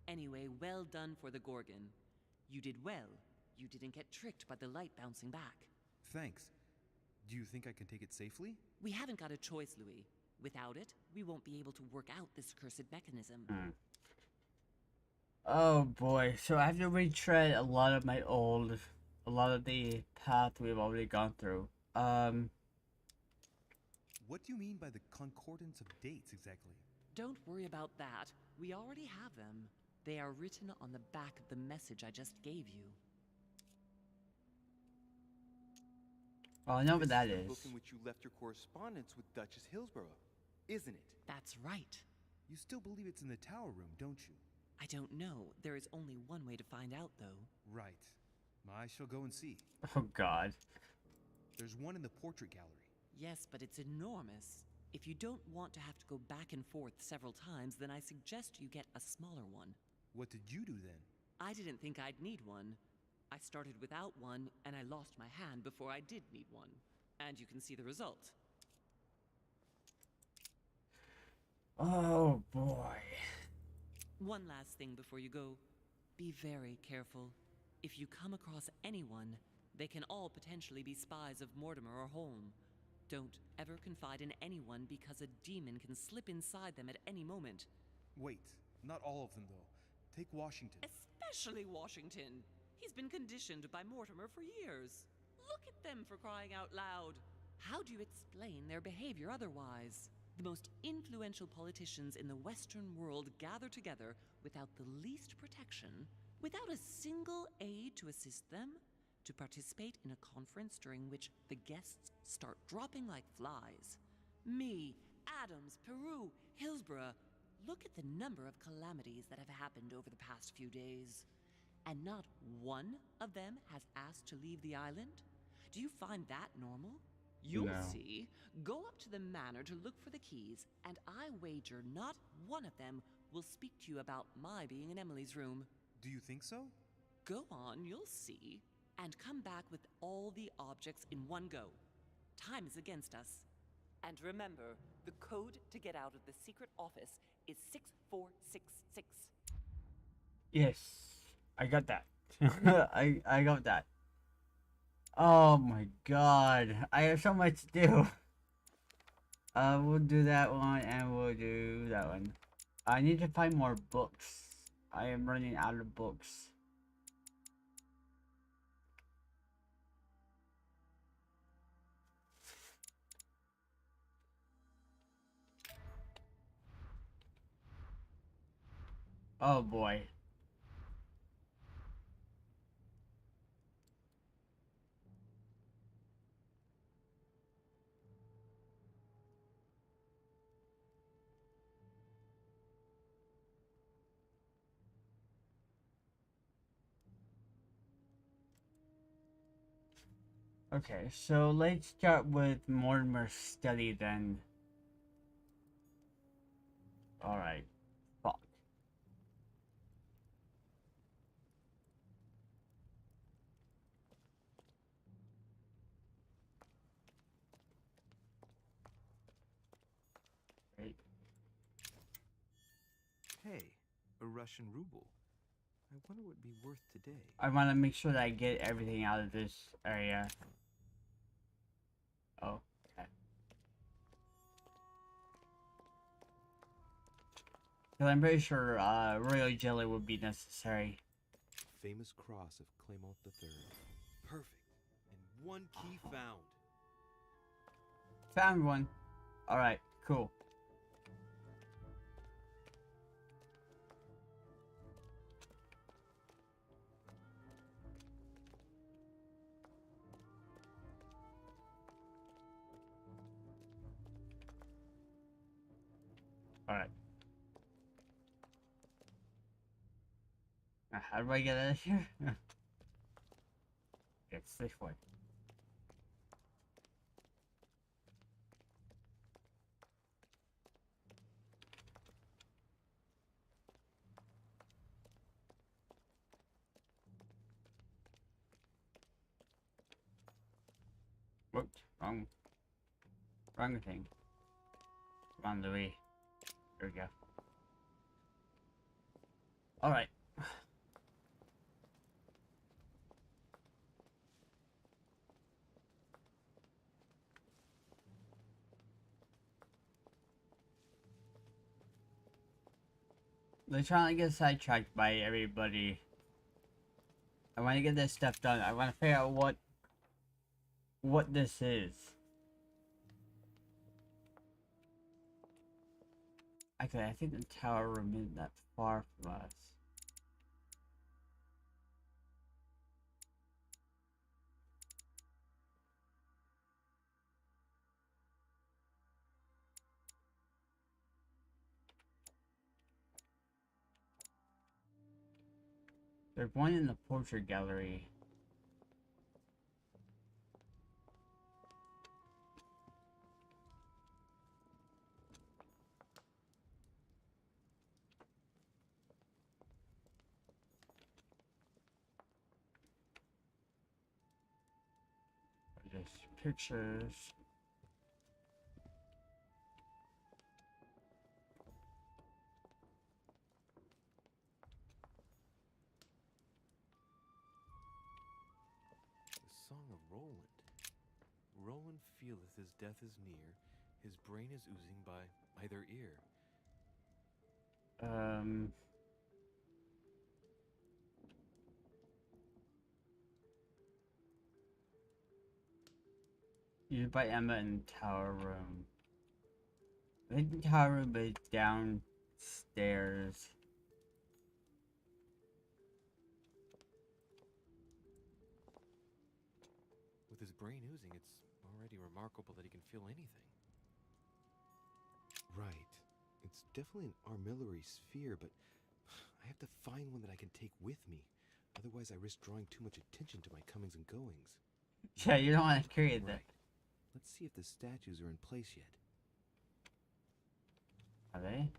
[SPEAKER 9] Anyway, well done for the Gorgon. You did well. You didn't get tricked by the light bouncing back.
[SPEAKER 8] Thanks. Do you think I can take it safely?
[SPEAKER 9] We haven't got a choice, Louis. Without it, we won't be able to work out this cursed mechanism.
[SPEAKER 1] Oh boy, so I have to retread a lot of the path we've already gone through.
[SPEAKER 8] What do you mean by the concordance of dates exactly?
[SPEAKER 9] Don't worry about that. We already have them. They are written on the back of the message I just gave you.
[SPEAKER 1] Oh, I know what that
[SPEAKER 6] This is
[SPEAKER 1] is.
[SPEAKER 6] the book in which you left your correspondence with Duchess Hillsborough, isn't it?
[SPEAKER 9] That's right.
[SPEAKER 8] You still believe it's in the tower room, don't you?
[SPEAKER 9] I don't know. There is only one way to find out, though.
[SPEAKER 8] Right. I shall go and see.
[SPEAKER 1] Oh god.
[SPEAKER 8] There's one in the portrait gallery.
[SPEAKER 9] Yes, but it's enormous. If you don't want to have to go back and forth several times, then I suggest you get a smaller one.
[SPEAKER 4] What did you do then?
[SPEAKER 9] I didn't think I'd need one. I started without one, and I lost my hand before I did need one. And you can see the result.
[SPEAKER 1] Oh boy.
[SPEAKER 9] One last thing before you go. Be very careful. If you come across anyone, they can all potentially be spies of Mortimer or Holm. Don't ever confide in anyone because a demon can slip inside them at any moment.
[SPEAKER 4] Wait, not all of them though. Take Washington.
[SPEAKER 9] Especially Washington. He's been conditioned by Mortimer for years. Look at them, for crying out loud. How do you explain their behavior otherwise? The most influential politicians in the Western world gather together without the least protection, without a single aid to assist them, to participate in a conference during which the guests start dropping like flies. Me, Adams, Peru, Hillsborough. Look at the number of calamities that have happened over the past few days. And not one of them has asked to leave the island? Do you find that normal? You'll
[SPEAKER 1] No.
[SPEAKER 9] see. Go up to the manor to look for the keys, and I wager not one of them will speak to you about my being in Emily's room.
[SPEAKER 4] Do you think so?
[SPEAKER 9] Go on, you'll see. And come back with all the objects in one go. Time is against us. And remember, the code to get out of the secret office is 6466.
[SPEAKER 1] Yes, I got that. I got that. Oh my god, I have so much to do. We'll do that one and we'll do that one. I need to find more books. I am running out of books. Oh boy. Okay, so let's start with Mortimer's study then. Alright. Fuck. Right.
[SPEAKER 6] Hey, a Russian ruble. I wonder what it'd be worth today.
[SPEAKER 1] I want to make sure that I get everything out of this area. Oh, okay. So I'm pretty sure royal jelly would be necessary.
[SPEAKER 6] Famous cross of Clement III.
[SPEAKER 5] Perfect. And one key found.
[SPEAKER 1] Found one. Alright, cool. Alright. Now, how do I get out of here? It's this way. Whoops, wrong thing. Come on, Louis. There we go. Alright. They're trying to get sidetracked by everybody. I want to get this stuff done. I want to figure out what this is. Actually, I think the tower room isn't that far from us. There's one in the portrait gallery. this pictures.
[SPEAKER 4] The Song of Roland. Roland feeleth his death is near, his brain is oozing by either ear.
[SPEAKER 1] Used by Emma in tower room. I think the tower room is downstairs.
[SPEAKER 4] With his brain oozing, it's already remarkable that he can feel anything. Right. It's definitely an armillary sphere, but I have to find one that I can take with me. Otherwise, I risk drawing too much attention to my comings and goings.
[SPEAKER 1] Yeah, you don't want to carry that.
[SPEAKER 4] Right. Let's see if the statues are in place yet.
[SPEAKER 1] Are they?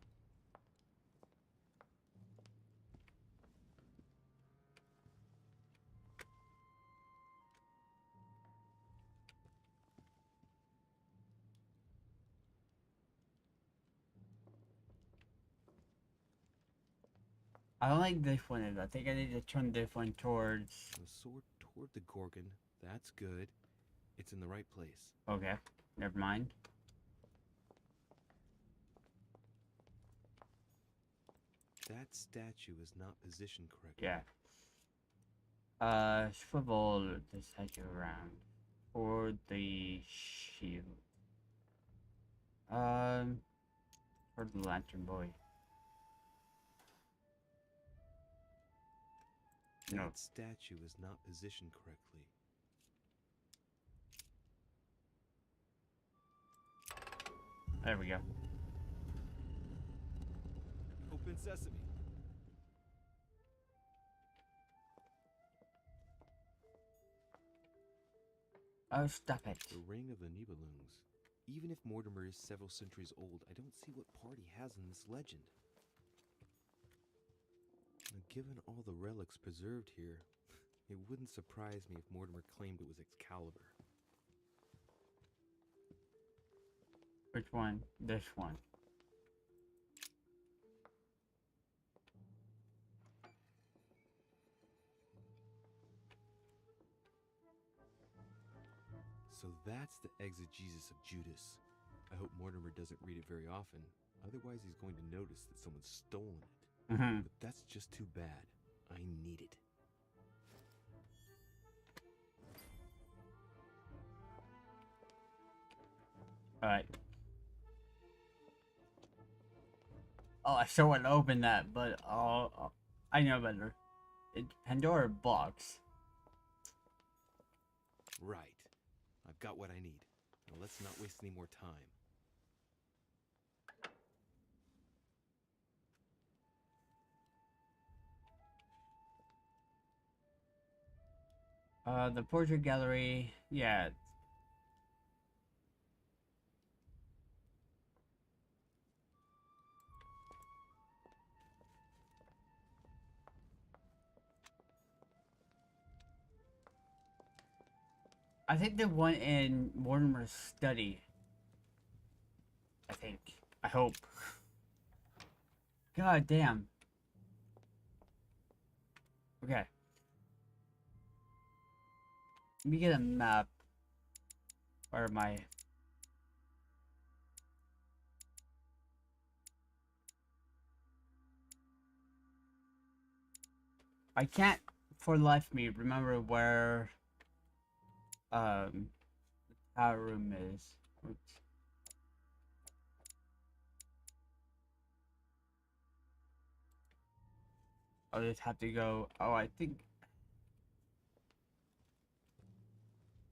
[SPEAKER 1] I don't like this one. I think I need to turn this one towards.
[SPEAKER 4] The sword toward the Gorgon. That's good. It's in the right place.
[SPEAKER 1] Okay, never mind.
[SPEAKER 4] That statue is not positioned correctly.
[SPEAKER 1] Yeah. Swivel the statue around for the shield. For the lantern boy. No.
[SPEAKER 4] That statue is not positioned correctly.
[SPEAKER 1] There we go.
[SPEAKER 5] Open sesame.
[SPEAKER 1] Oh, stop it.
[SPEAKER 4] The Ring of the Nibelungs. Even if Mortimer is several centuries old, I don't see what part he has in this legend. Given all the relics preserved here, it wouldn't surprise me if Mortimer claimed it was Excalibur.
[SPEAKER 1] Which one? This one.
[SPEAKER 4] So that's the exegesis of Judas. I hope Mortimer doesn't read it very often, otherwise he's going to notice that someone's stolen it. But that's just too bad. I need it.
[SPEAKER 1] Alright. Oh, I still want to open that, but I know better. It's Pandora box.
[SPEAKER 4] Right. I've got what I need. Now let's not waste any more time.
[SPEAKER 1] The portrait gallery, yeah. I think the one in Mortimer's study. I think. I hope. God damn. Okay. Let me get a map. Where am I? I can't for the life of me remember where the tower room is. Oops. I'll just have to go. Oh, I think.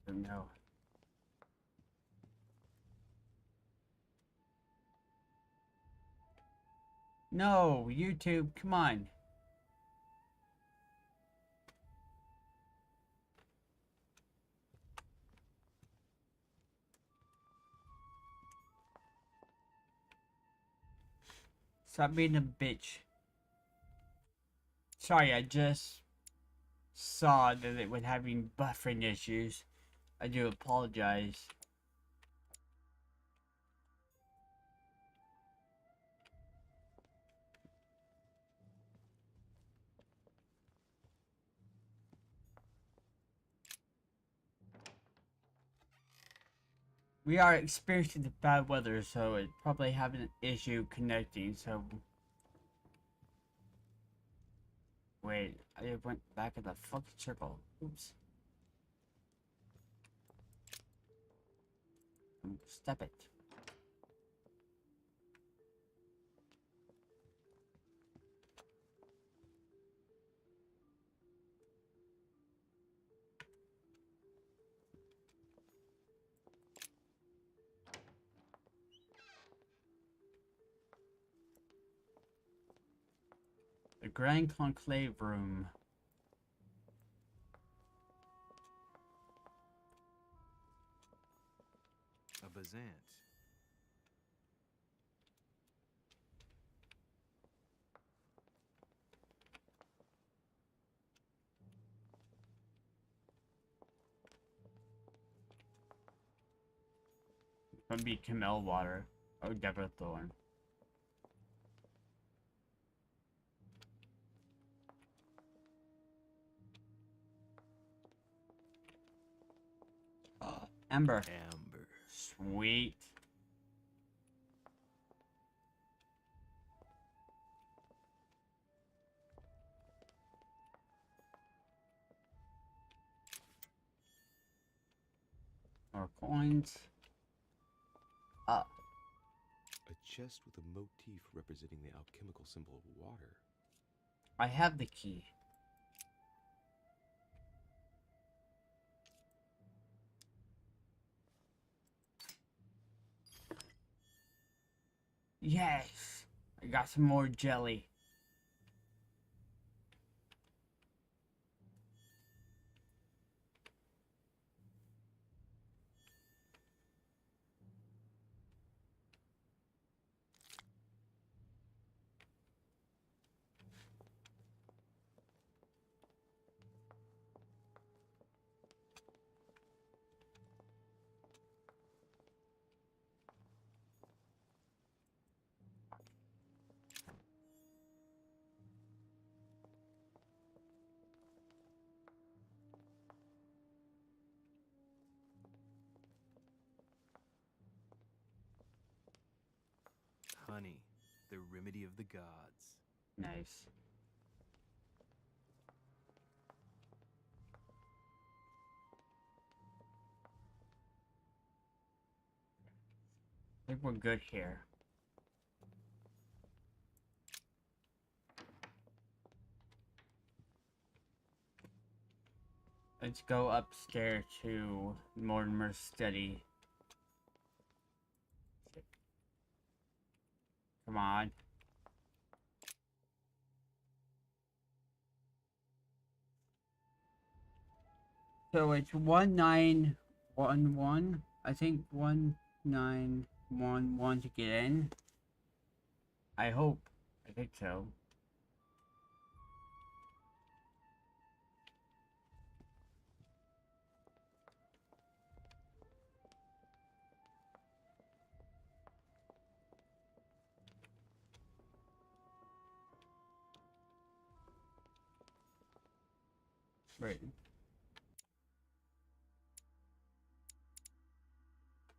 [SPEAKER 1] No. No, YouTube, come on. Stop being a bitch. Sorry, I just saw that it was having buffering issues. I do apologize. We are experiencing the bad weather, so it probably having an issue connecting, so... Wait, I went back in the fucking circle. Oops. Step it. The Grand Conclave Room.
[SPEAKER 5] A Bazant.
[SPEAKER 1] Gonna be Camel Water. Oh, Deborah Thorn. Amber.
[SPEAKER 5] Amber.
[SPEAKER 1] Sweet. More coins.
[SPEAKER 4] A chest with a motif representing the alchemical symbol of water.
[SPEAKER 1] I have the key. Yes! I got some more jelly.
[SPEAKER 5] Honey, the remedy of the gods.
[SPEAKER 1] Nice. I think we're good here. Let's go upstairs to Mortimer's study. Come on. So it's 1911. I think 1911 to get in. I hope. I think so. Right.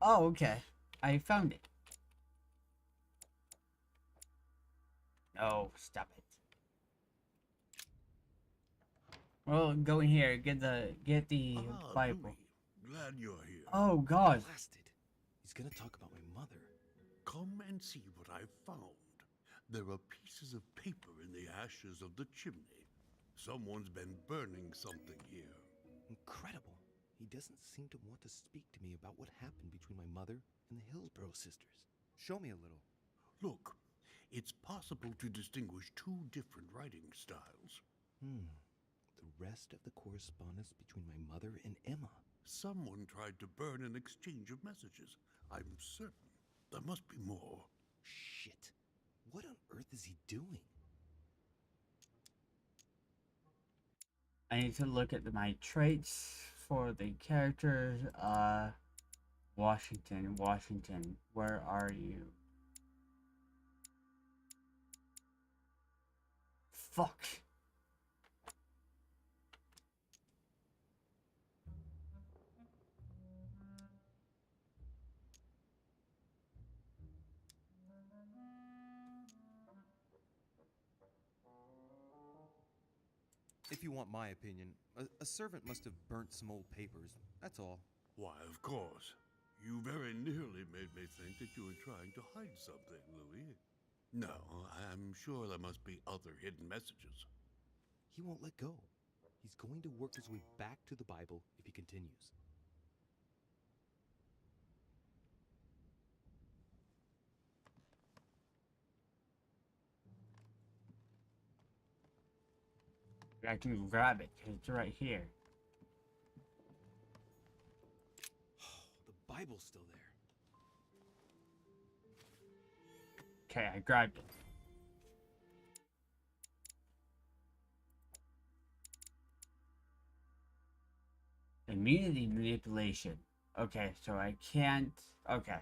[SPEAKER 1] Oh, okay. I found it. No, stop it. Well, go in here. Get the Bible.
[SPEAKER 3] Louis, glad you're here.
[SPEAKER 1] Oh God.
[SPEAKER 5] Blasted. He's gonna talk about my mother.
[SPEAKER 3] Come and see what I've found. There are pieces of paper in the ashes of the chimney. Someone's been burning something here.
[SPEAKER 4] Incredible. He doesn't seem to want to speak to me about what happened between my mother and the Hillsborough sisters.
[SPEAKER 5] Show me a little.
[SPEAKER 3] Look, it's possible to distinguish two different writing styles.
[SPEAKER 4] The rest of the correspondence between my mother and Emma.
[SPEAKER 3] Someone tried to burn an exchange of messages. I'm certain there must be more.
[SPEAKER 4] Shit. What on earth is he doing?
[SPEAKER 1] I need to look at my traits for the characters. Washington, Washington, where are you? Fuck.
[SPEAKER 8] If you want my opinion, a servant must have burnt some old papers. That's all.
[SPEAKER 3] Why, of course. You very nearly made me think that you were trying to hide something, Louis. No, I'm sure there must be other hidden messages.
[SPEAKER 4] He won't let go. He's going to work his way back to the Bible if he continues.
[SPEAKER 1] I can grab it. It's right here.
[SPEAKER 4] The Bible's still there.
[SPEAKER 1] Okay, I grabbed it. Immunity manipulation. Okay, so I can't... Okay.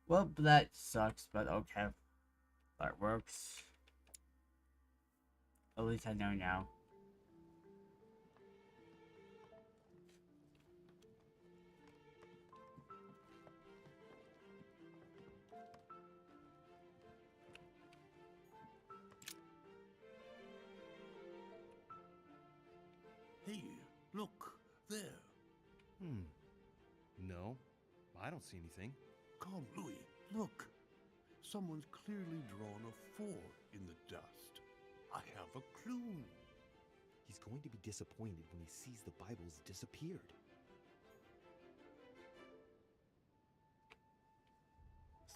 [SPEAKER 1] Well, that sucks, but okay. That works. At least I know now.
[SPEAKER 3] Hey, look, there.
[SPEAKER 8] No, I don't see anything.
[SPEAKER 3] Come, Louis, look. Someone's clearly drawn a 4 in the dust. I have a clue.
[SPEAKER 4] He's going to be disappointed when he sees the Bible's disappeared.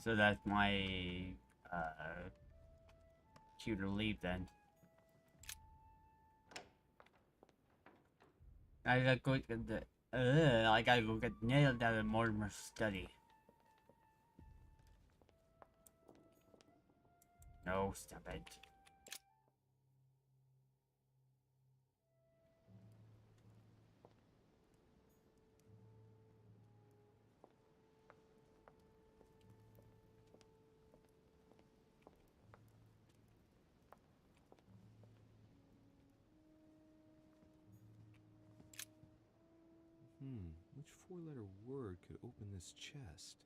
[SPEAKER 1] So that's my cue to leave then. I gotta go get the I gotta go get nailed out of Mortimer's study. No, stop it.
[SPEAKER 4] Which four-letter word could open this chest?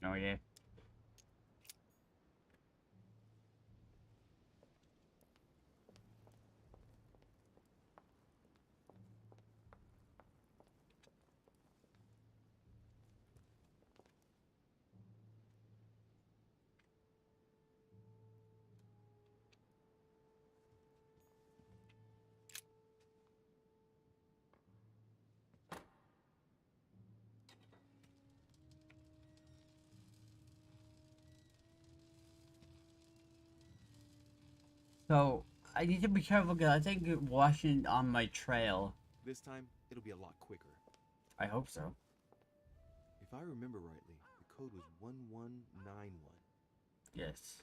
[SPEAKER 1] No, yeah. So, I need to be careful because I think it washing on my trail.
[SPEAKER 4] This time, it'll be a lot quicker.
[SPEAKER 1] I hope so.
[SPEAKER 4] If I remember rightly, the code was 1191.
[SPEAKER 1] Yes.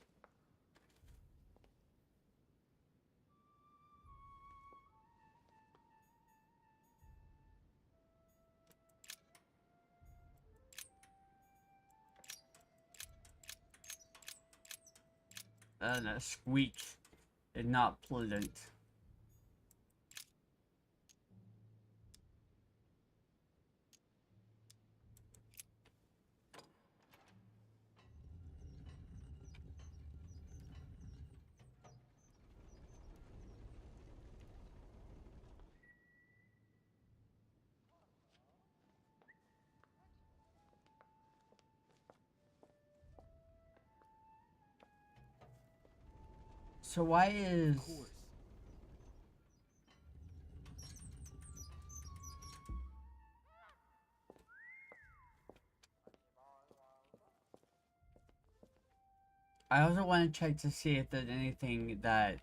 [SPEAKER 1] That squeak is not pleasant. So why is...
[SPEAKER 4] Of course.
[SPEAKER 1] I also want to check to see if there's anything that,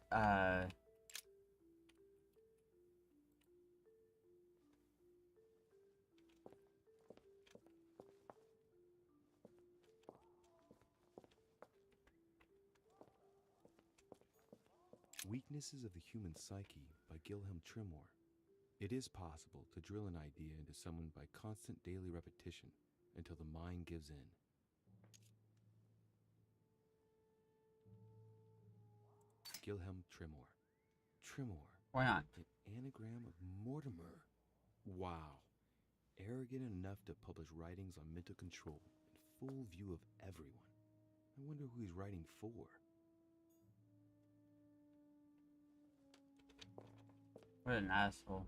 [SPEAKER 4] Weaknesses of the Human Psyche by Gilhelm Trimore. It is possible to drill an idea into someone by constant daily repetition until the mind gives in. Gilhelm Trimore. Trimore.
[SPEAKER 1] Why not?
[SPEAKER 4] An anagram of Mortimer. Wow. Arrogant enough to publish writings on mental control in full view of everyone. I wonder who he's writing for.
[SPEAKER 1] What an asshole.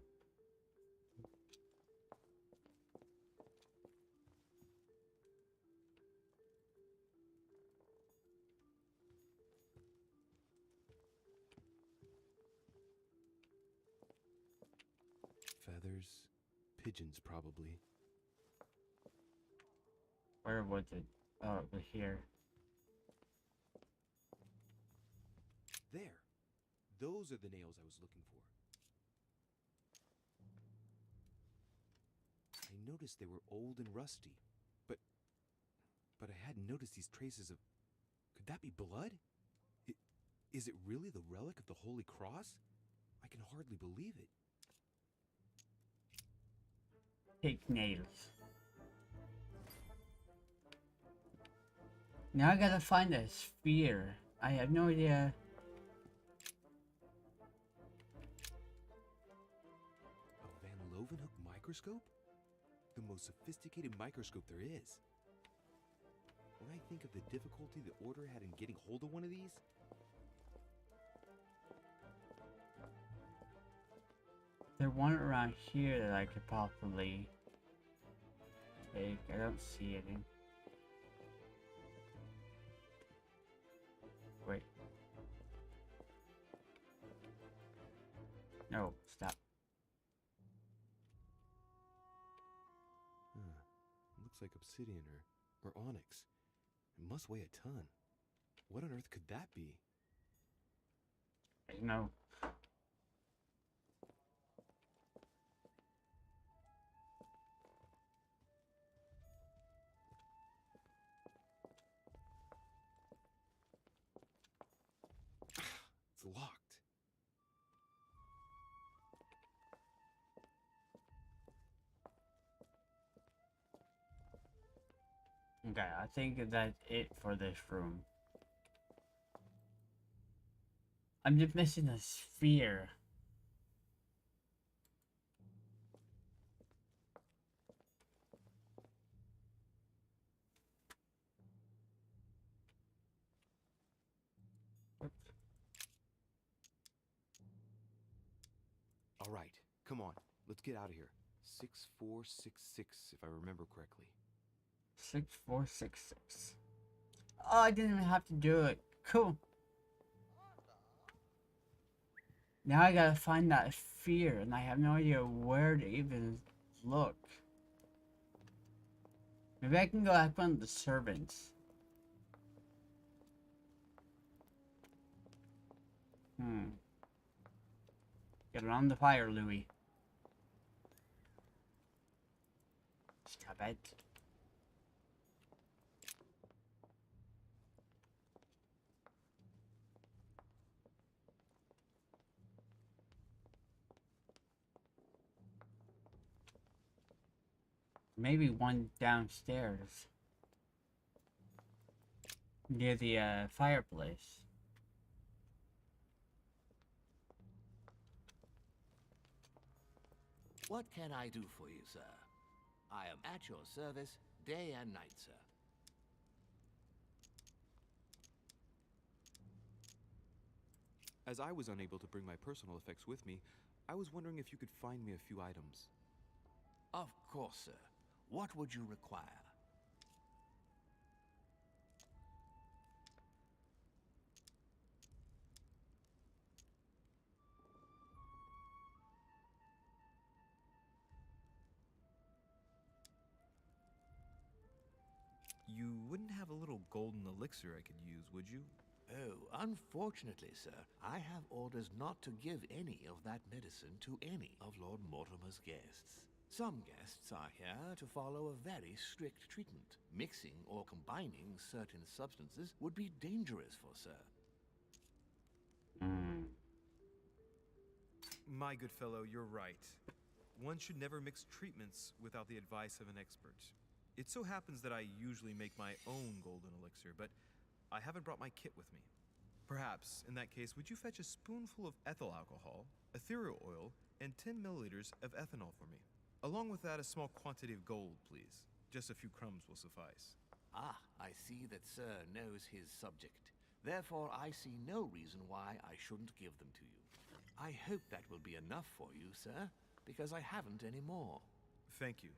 [SPEAKER 4] Feathers. Pigeons, probably.
[SPEAKER 1] Where was it? Oh, it was here.
[SPEAKER 4] There. Those are the nails I was looking for. I noticed they were old and rusty, but I hadn't noticed these traces of... Could that be blood? Is it really the relic of the Holy Cross? I can hardly believe it.
[SPEAKER 1] Take nails. Now I gotta find a sphere. I have no idea.
[SPEAKER 4] A Van Leeuwenhoek microscope? The most sophisticated microscope there is. When I think of the difficulty the Order had in getting hold of one of these...
[SPEAKER 1] There's one around here that I could possibly take. I don't see any. Wait. No, stop.
[SPEAKER 4] Looks like obsidian or onyx. It must weigh a ton. What on earth could that be?
[SPEAKER 1] No.
[SPEAKER 4] It's locked.
[SPEAKER 1] Okay, I think that's it for this room. I'm just missing a sphere.
[SPEAKER 4] All right, come on. Let's get out of here. 6466, if I remember correctly.
[SPEAKER 1] 6466. Oh, I didn't even have to do it. Cool. Now I gotta find that sphere, and I have no idea where to even look. Maybe I can go ask one of the servants. Get around the fire, Louis. Stop it. Maybe one downstairs. Near the fireplace.
[SPEAKER 11] What can I do for you, sir? I am at your service day and night, sir.
[SPEAKER 4] As I was unable to bring my personal effects with me, I was wondering if you could find me a few items.
[SPEAKER 11] Of course, sir. What would you require?
[SPEAKER 12] You wouldn't have a little golden elixir I could use, would you?
[SPEAKER 11] Oh, unfortunately, sir, I have orders not to give any of that medicine to any of Lord Mortimer's guests. Some guests are here to follow a very strict treatment. Mixing or combining certain substances would be dangerous for sir.
[SPEAKER 12] My good fellow, you're right. One should never mix treatments without the advice of an expert. It so happens that I usually make my own golden elixir, but I haven't brought my kit with me. Perhaps, in that case, would you fetch a spoonful of ethyl alcohol, ethereal oil, and 10 milliliters of ethanol for me? Along with that, a small quantity of gold, please. Just a few crumbs will suffice.
[SPEAKER 11] Ah, I see that Sir knows his subject. Therefore, I see no reason why I shouldn't give them to you. I hope that will be enough for you, sir, because I haven't any more.
[SPEAKER 12] Thank you.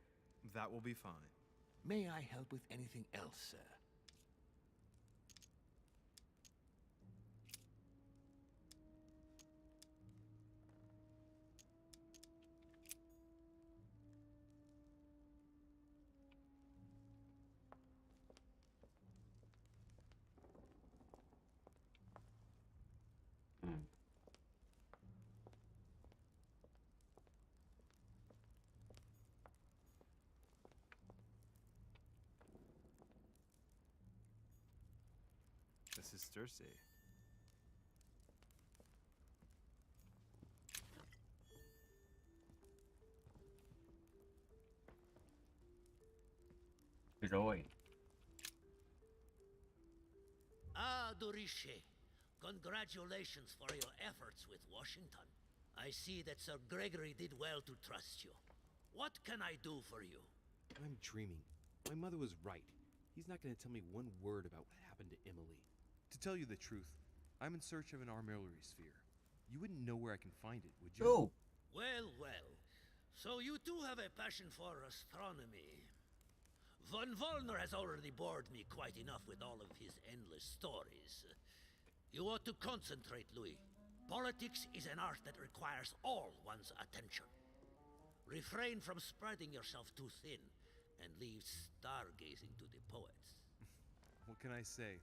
[SPEAKER 12] That will be fine.
[SPEAKER 11] May I help with anything else, sir?
[SPEAKER 12] This is Cersei.
[SPEAKER 1] Joy.
[SPEAKER 13] Ah, Doriche. Congratulations for your efforts with Washington. I see that Sir Gregory did well to trust you. What can I do for you?
[SPEAKER 4] I'm dreaming. My mother was right. He's not going to tell me one word about what happened to Emily.
[SPEAKER 12] To tell you the truth, I'm in search of an armillary sphere. You wouldn't know where I can find it, would you?
[SPEAKER 1] Oh.
[SPEAKER 13] Well, well. So you do have a passion for astronomy. Von Wollner has already bored me quite enough with all of his endless stories. You ought to concentrate, Louis. Politics is an art that requires all one's attention. Refrain from spreading yourself too thin, and leave stargazing to the poets.
[SPEAKER 12] What can I say?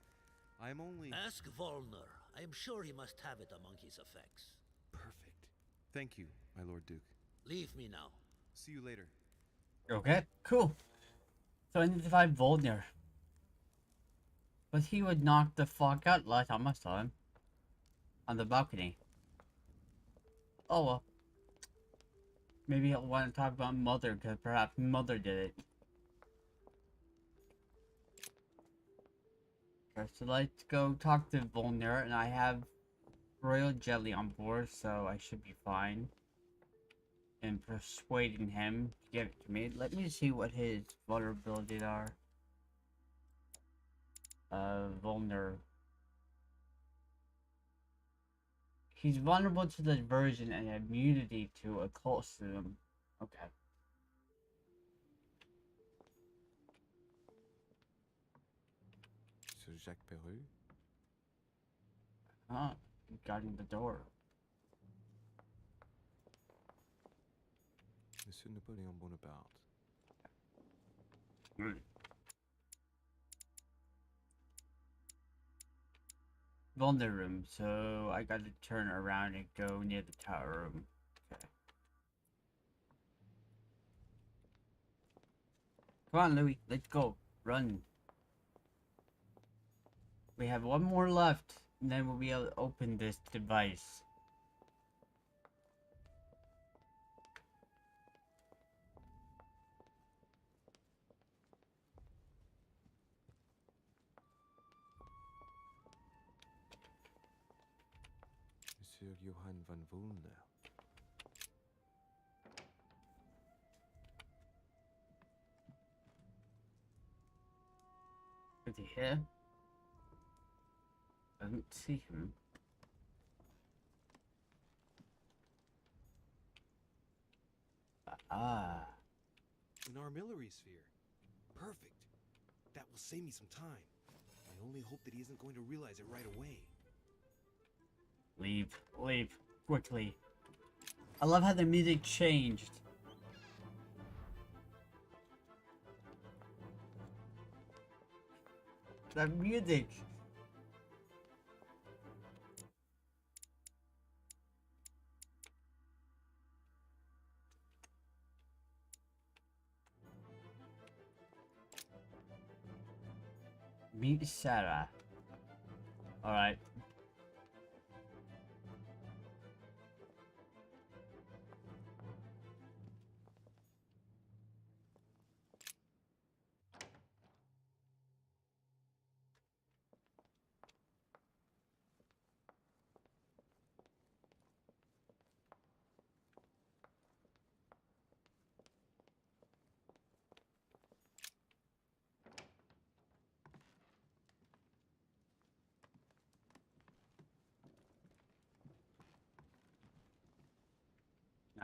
[SPEAKER 12] I'm only...
[SPEAKER 13] Ask Wollner. I am sure he must have it among his effects.
[SPEAKER 4] Perfect.
[SPEAKER 12] Thank you, my Lord Duke.
[SPEAKER 13] Leave me now.
[SPEAKER 12] See you later.
[SPEAKER 1] Okay, cool. So I need to find Volnir. But he would knock the fuck out last time I saw him. On the balcony. Oh well. Maybe he'll want to talk about Mother, because perhaps Mother did it. Okay, so let's go talk to Volnir, and I have Royal Jelly on board, so I should be fine. And persuading him to give it to me. Let me see what his vulnerabilities are. Volnir. He's vulnerable to the diversion and immunity to occultism. Okay.
[SPEAKER 4] Sir Jacques Perru?
[SPEAKER 1] Huh. Guarding the door.
[SPEAKER 4] Monsieur Napoleon Bonaparte.
[SPEAKER 1] Volnir room, so I gotta turn around and go near the tower room. Okay. Come on, Louis, let's go. Run. We have one more left, and then we'll be able to open this device.
[SPEAKER 4] Monsieur Johann von Wollner.
[SPEAKER 1] Is he here? I don't see him. Ah.
[SPEAKER 4] An armillary sphere. Perfect. That will save me some time. I only hope that he isn't going to realize it right away.
[SPEAKER 1] Leave. Leave. Quickly. I love how the music changed. That music. Meet Sarah. Alright.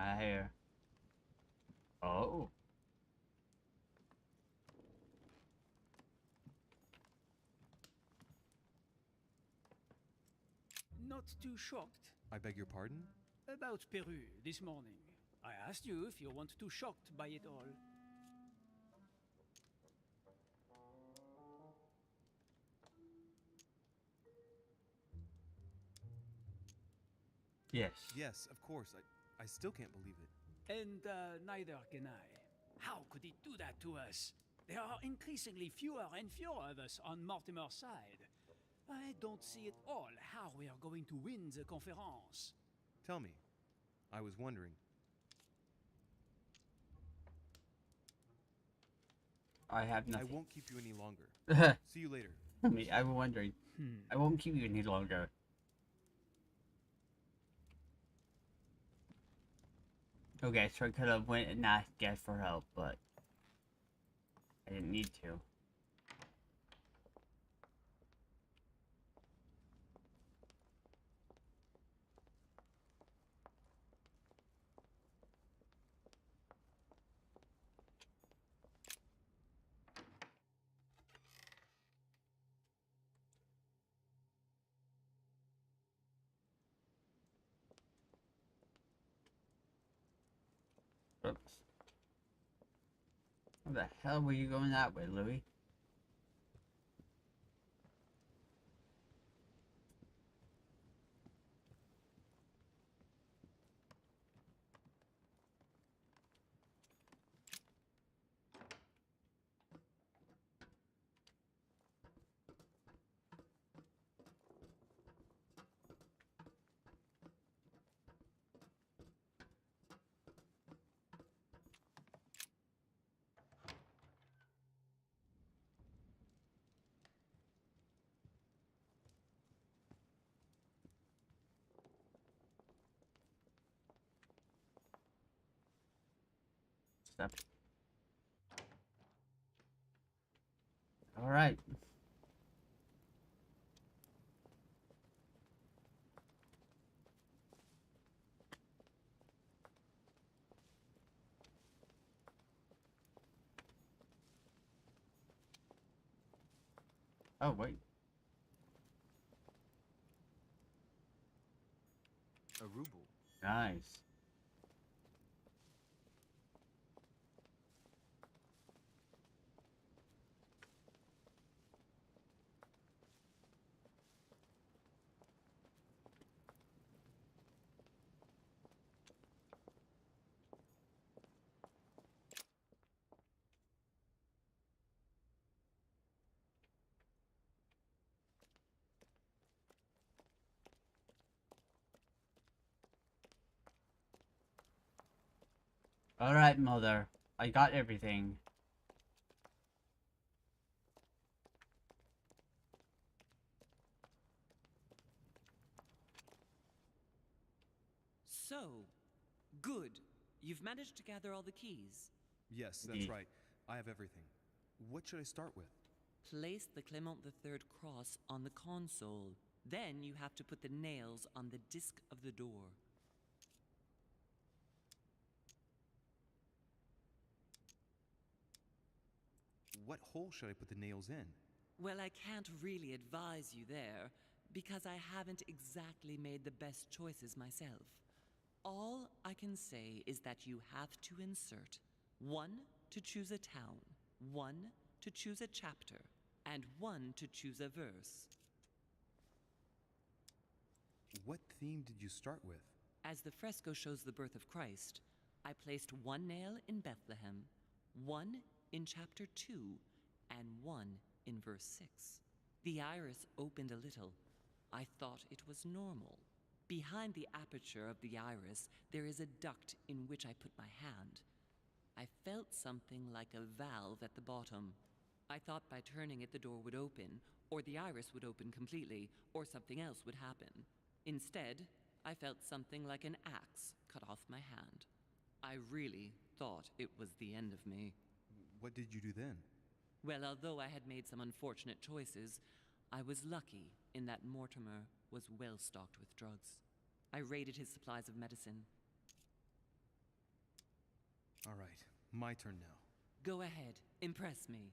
[SPEAKER 1] I hear. Oh.
[SPEAKER 10] Not too shocked
[SPEAKER 12] I beg your pardon?
[SPEAKER 10] about Peru this morning. I asked you if you weren't too shocked by it all.
[SPEAKER 1] Yes.
[SPEAKER 12] Yes, of course. I still can't believe it.
[SPEAKER 10] And neither can I. How could it do that to us? There are increasingly fewer and fewer of us on Mortimer's side. I don't see at all how we are going to win the conference.
[SPEAKER 12] Tell me. I was wondering.
[SPEAKER 1] I have
[SPEAKER 12] I
[SPEAKER 1] nothing.
[SPEAKER 12] won't keep you any longer.
[SPEAKER 1] I
[SPEAKER 12] See you later.
[SPEAKER 1] mean, I'm wondering. I won't keep you any longer. Okay, so I could have went and asked Guess for help, but I didn't need to. Oops. Where the hell were you going that way, Louis? Step. All right. Oh, wait.
[SPEAKER 12] A ruble.
[SPEAKER 1] Nice. All right, mother. I got everything.
[SPEAKER 9] So, good. You've managed to gather all the keys.
[SPEAKER 12] Yes, that's right. I have everything. What should I start with?
[SPEAKER 9] Place the Clement III cross on the console. Then you have to put the nails on the disc of the door.
[SPEAKER 12] What hole should I put the nails in?
[SPEAKER 9] Well, I can't really advise you there, because I haven't exactly made the best choices myself. All I can say is that you have to insert 1 to choose a town, 1 to choose a chapter, and 1 to choose a verse.
[SPEAKER 12] What theme did you start with?
[SPEAKER 9] As the fresco shows the birth of Christ, I placed 1 nail in Bethlehem, 1 in chapter 2, and 1 in verse 6. The iris opened a little. I thought it was normal. Behind the aperture of the iris, there is a duct in which I put my hand. I felt something like a valve at the bottom. I thought by turning it the door would open, or the iris would open completely, or something else would happen. Instead, I felt something like an axe cut off my hand. I really thought it was the end of me.
[SPEAKER 12] What did you do then?
[SPEAKER 9] Well, although I had made some unfortunate choices, I was lucky in that Mortimer was well stocked with drugs. I raided his supplies of medicine.
[SPEAKER 8] All right, my turn now.
[SPEAKER 9] Go ahead, impress me.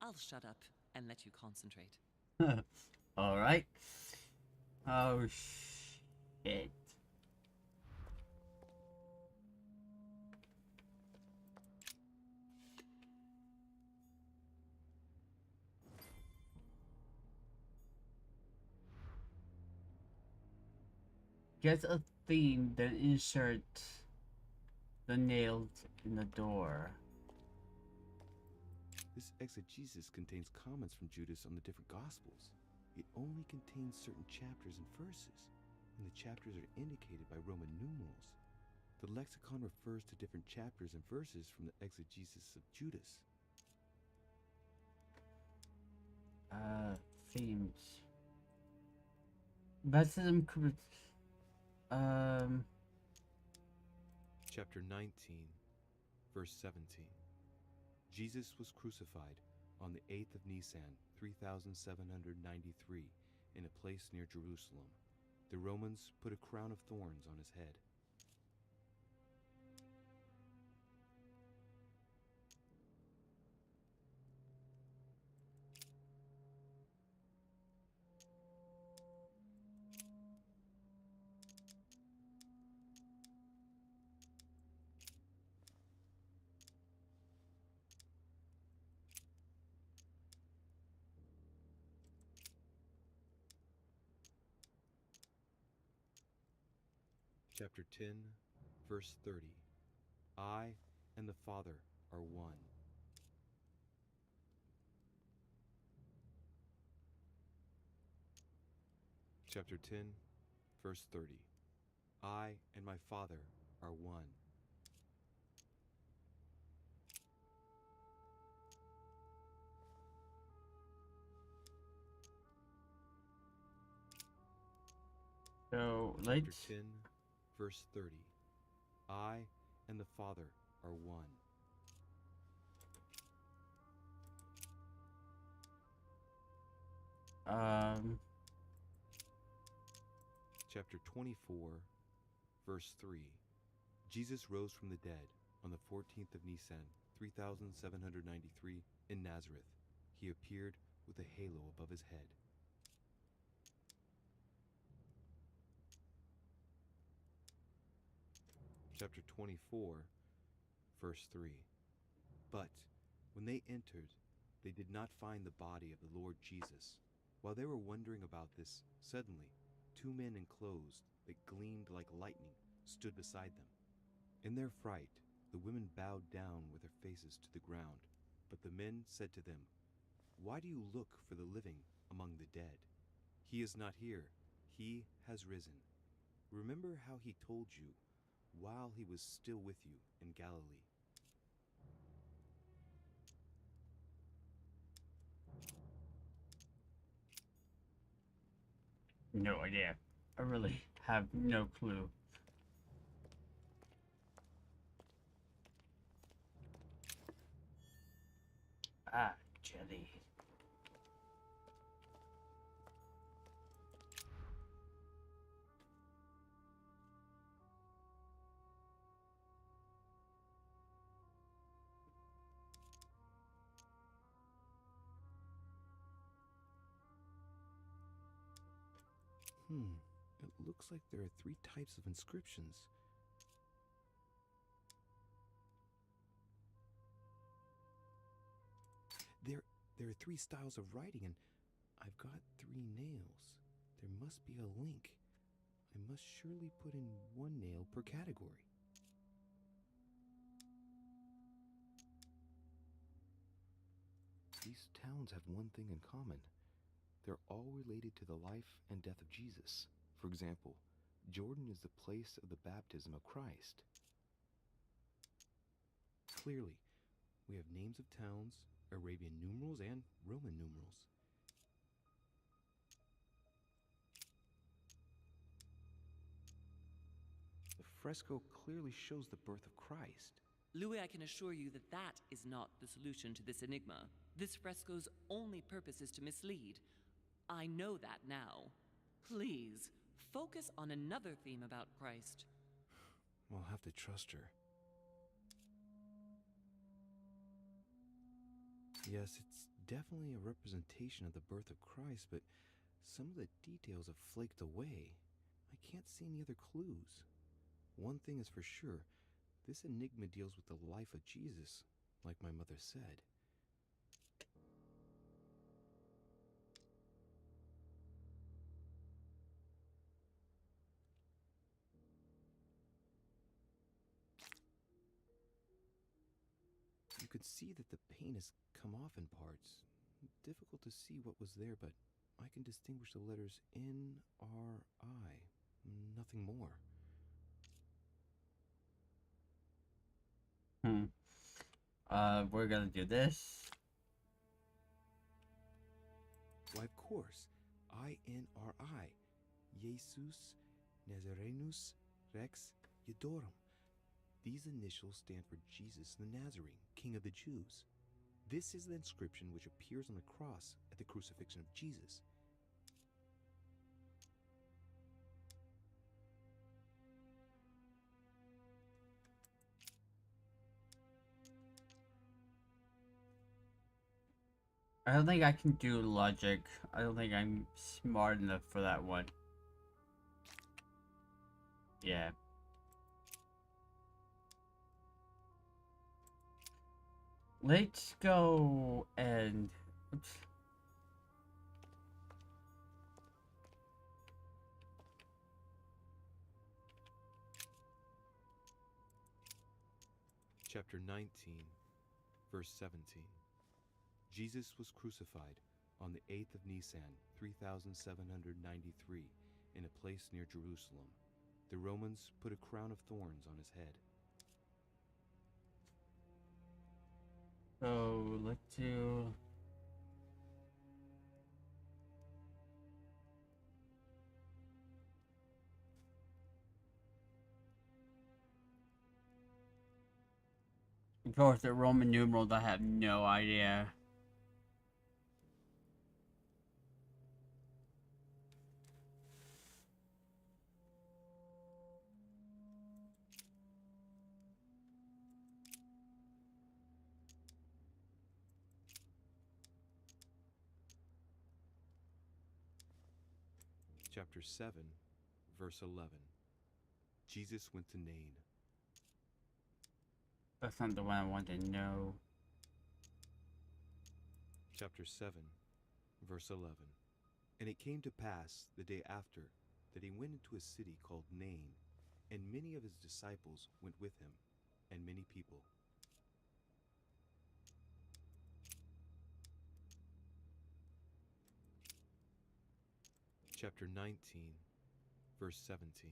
[SPEAKER 9] I'll shut up and let you concentrate.
[SPEAKER 1] Alright. Oh, shit. Get a theme, then insert the nails in the door.
[SPEAKER 4] This exegesis contains comments from Judas on the different Gospels. It only contains certain chapters and verses, and the chapters are indicated by Roman numerals. The lexicon refers to different chapters and verses from the exegesis of Judas.
[SPEAKER 1] Themes. Baptism could
[SPEAKER 4] Chapter 19, verse 17. Jesus was crucified on the 8th of Nisan, 3793, in a place near Jerusalem. The Romans put a crown of thorns on his head. Chapter 10, verse 30. I and the Father are one. Chapter 10, verse 30. I and my Father are one.
[SPEAKER 1] So,
[SPEAKER 4] Chapter 10, verse 30. I and the Father are one. Chapter 24, verse 3. Jesus rose from the dead on the 14th of Nisan, 3793, in Nazareth. He appeared with a halo above his head. Chapter 24, verse 3. But when they entered, they did not find the body of the Lord Jesus. While they were wondering about this, suddenly, two men in clothes that gleamed like lightning stood beside them. In their fright, the women bowed down with their faces to the ground. But the men said to them, "Why do you look for the living among the dead? He is not here. He has risen. Remember how he told you while he was still with you in Galilee."
[SPEAKER 1] no idea. I really have no clue. Ah, jelly.
[SPEAKER 4] It looks like there are 3 types of inscriptions. There are 3 styles of writing, and I've got 3 nails. There must be a link. I must surely put in 1 nail per category.
[SPEAKER 6] These towns have one thing in common. They're all related to the life and death of Jesus. For example, Jordan is the place of the baptism of Christ.
[SPEAKER 4] Clearly, we have names of towns, Arabian numerals, and Roman numerals.
[SPEAKER 6] The fresco clearly shows the birth of Christ.
[SPEAKER 9] Louis, I can assure you that that is not the solution to this enigma. This fresco's only purpose is to mislead. I know that now. Please, focus on another theme about Christ.
[SPEAKER 6] We'll have to trust her. Yes, it's definitely a representation of the birth of Christ, but some of the details have flaked away. I can't see any other clues. One thing is for sure, this enigma deals with the life of Jesus, like my mother said. You could see that the paint has come off in parts. Difficult to see what was there, but I can distinguish the letters N-R-I. Nothing more.
[SPEAKER 1] We're gonna do this.
[SPEAKER 6] Why, of course. I-N-R-I. Jesus Nazarenus Rex Eudorum. These initials stand for Jesus the Nazarene, King of the Jews. This is the inscription which appears on the cross at the crucifixion of Jesus.
[SPEAKER 1] I don't think I can do logic. I don't think I'm smart enough for that one. Yeah. Let's go and... Oops.
[SPEAKER 6] Chapter 19, verse 17. Jesus was crucified on the 8th of Nisan, 3793, in a place near Jerusalem. The Romans put a crown of thorns on his head.
[SPEAKER 1] So, let's do... Of course, the Roman numerals, I have no idea.
[SPEAKER 6] Chapter 7, verse 11. Jesus went to Nain.
[SPEAKER 1] That's not the one I want to know.
[SPEAKER 6] Chapter 7, verse 11. And it came to pass the day after that he went into a city called Nain, and many of his disciples went with him, and many people. Chapter 19, verse 17.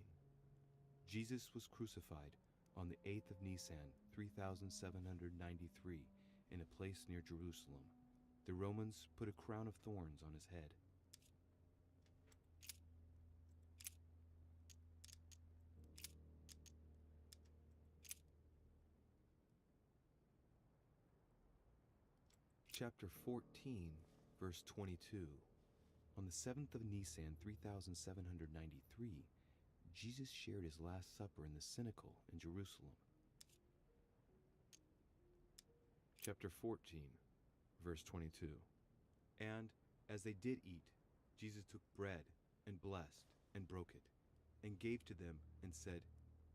[SPEAKER 6] Jesus was crucified on the 8th of Nisan, 3793, in a place near Jerusalem. The Romans put a crown of thorns on his head. Chapter 14, verse 22. On the 7th of Nisan, 3793, Jesus shared his Last Supper in the cenacle in Jerusalem. Chapter 14, verse 22. And as they did eat, Jesus took bread and blessed and broke it, and gave to them and said,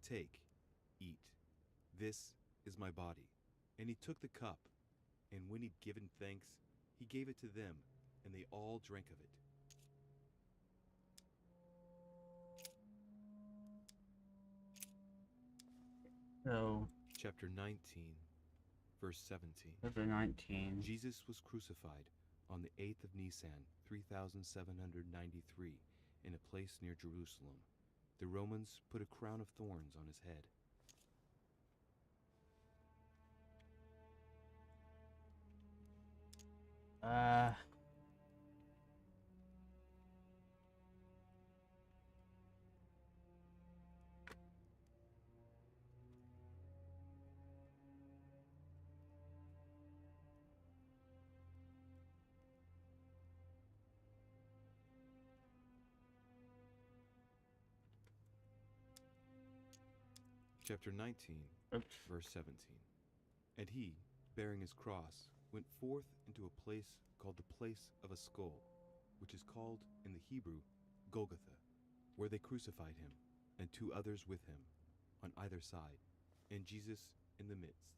[SPEAKER 6] "Take, eat. This is my body." And he took the cup, and when he'd given thanks, he gave it to them, and they all drank of it.
[SPEAKER 1] So,
[SPEAKER 6] Chapter 19, verse 17.
[SPEAKER 1] chapter 19.
[SPEAKER 6] Jesus was crucified on the 8th of Nisan, 3793, in a place near Jerusalem. The Romans put a crown of thorns on his head. Chapter 19,
[SPEAKER 1] Oops.
[SPEAKER 6] verse 17. And he, bearing his cross, went forth into a place called the Place of a Skull, which is called in the Hebrew Golgotha, where they crucified him, and 2 others with him, on either side, and Jesus in the midst.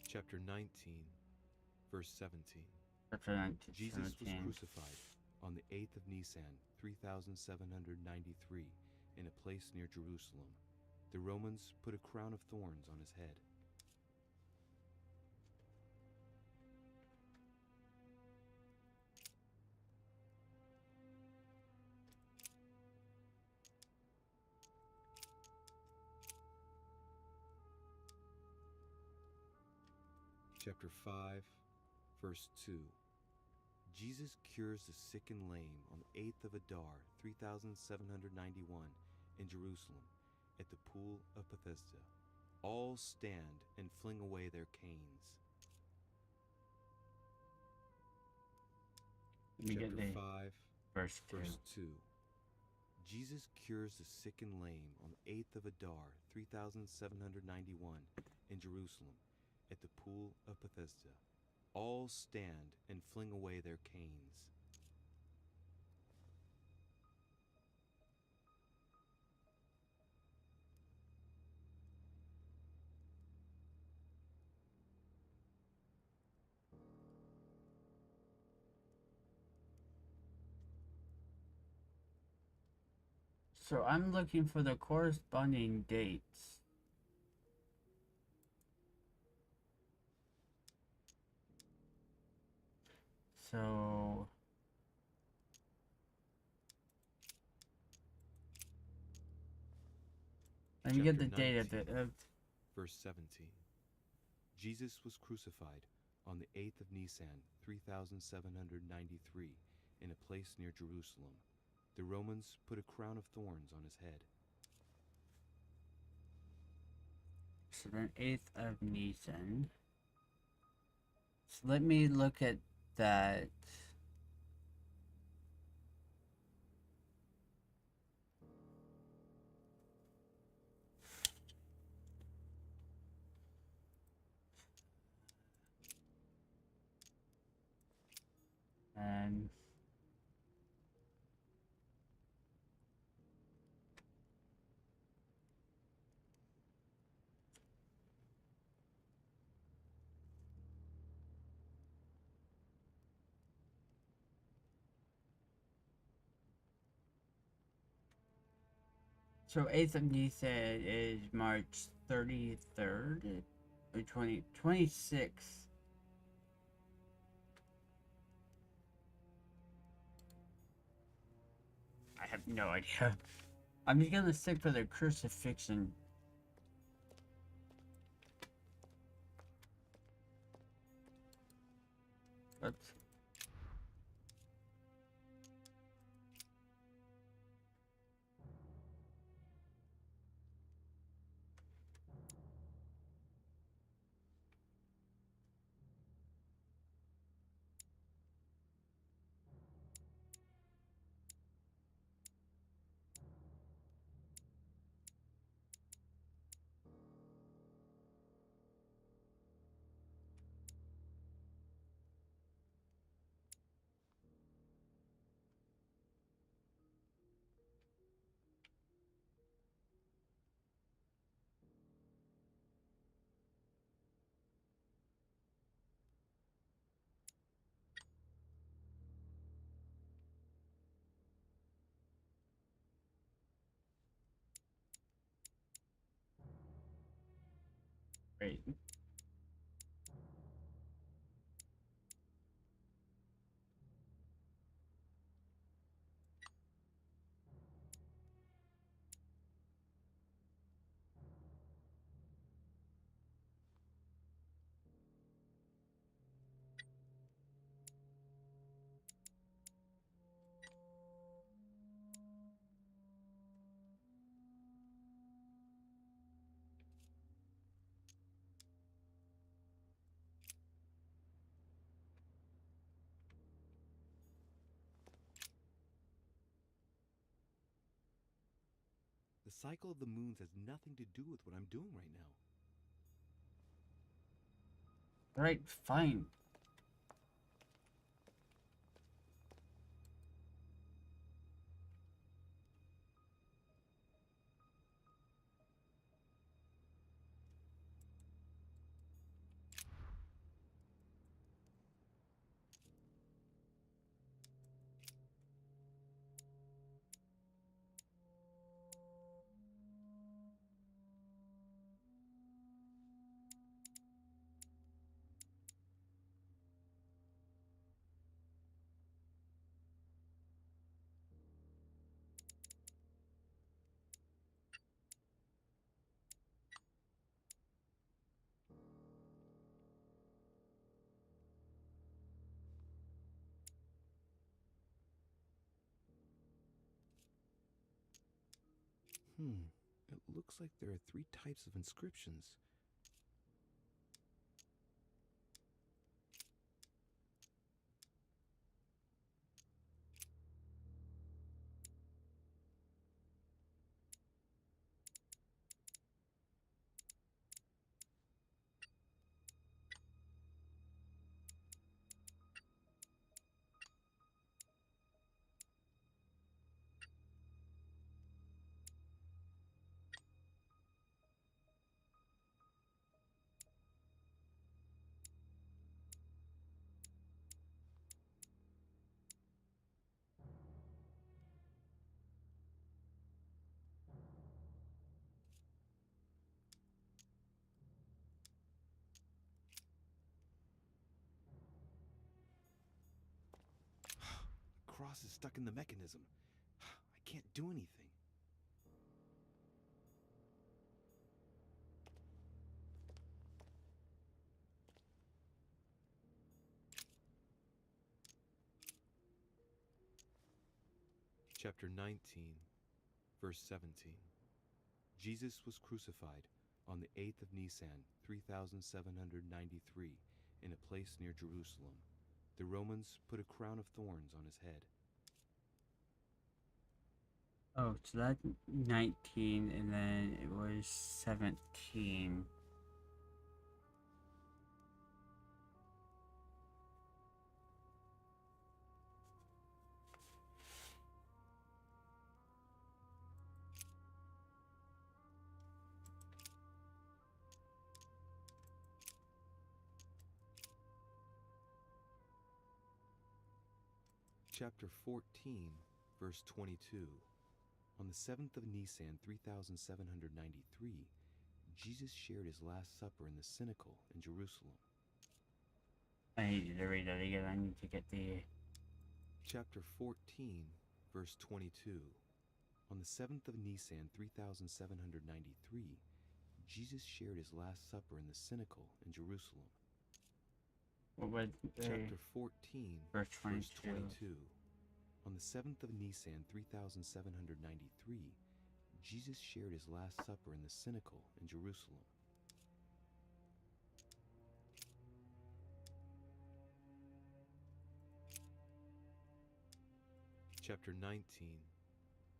[SPEAKER 6] Chapter 19, verse 17.
[SPEAKER 1] Chapter 19,
[SPEAKER 6] Jesus was
[SPEAKER 1] 17.
[SPEAKER 6] crucified on the 8th of Nisan, 3793, in a place near Jerusalem. The Romans put a crown of thorns on his head. Chapter 5, verse 2. Jesus cures the sick and lame on the 8th of Adar, 3791, in Jerusalem, at the pool of Bethesda. All stand and fling away their canes. Chapter 5,
[SPEAKER 1] verse
[SPEAKER 6] 2. Jesus cures the sick and lame on the 8th of Adar, 3791, in Jerusalem, at the pool of Bethesda. All stand and fling away their canes.
[SPEAKER 1] So I'm looking for the corresponding dates. So let me get the date of it.
[SPEAKER 6] Verse 17. Jesus was crucified on the 8th of Nisan, 3793, in a place near Jerusalem. The Romans put a crown of thorns on his head.
[SPEAKER 1] So then 8th of Nisan. So let me look at that. And so 8th of Nisan is March 33rd or 26th. I have no idea. I'm just gonna stick for the crucifixion. Oops. Right.
[SPEAKER 6] The cycle of the moons has nothing to do with what I'm doing right now.
[SPEAKER 1] Right, fine.
[SPEAKER 6] It looks like there are 3 types of inscriptions. The cross is stuck in the mechanism. I can't do anything. Chapter 19, verse 17. Jesus was crucified on the 8th of Nisan, 3793, in a place near Jerusalem. The Romans put a crown of thorns on his head.
[SPEAKER 1] Oh, so that's 19, and then it was 17.
[SPEAKER 6] Chapter 14, verse 22. On the 7th of Nisan, 3793, Jesus shared his Last Supper in the Cenacle in Jerusalem.
[SPEAKER 1] I need to read that again. I need to get the...
[SPEAKER 6] Chapter 14, verse 22. On the 7th of Nisan, 3793, Jesus shared his Last Supper in the Cenacle in Jerusalem.
[SPEAKER 1] What was
[SPEAKER 6] Chapter 14,
[SPEAKER 1] verse
[SPEAKER 6] verse
[SPEAKER 1] 22.
[SPEAKER 6] 22. On the 7th of Nisan, 3793, Jesus shared his Last Supper in the Cenacle in Jerusalem. Chapter 19,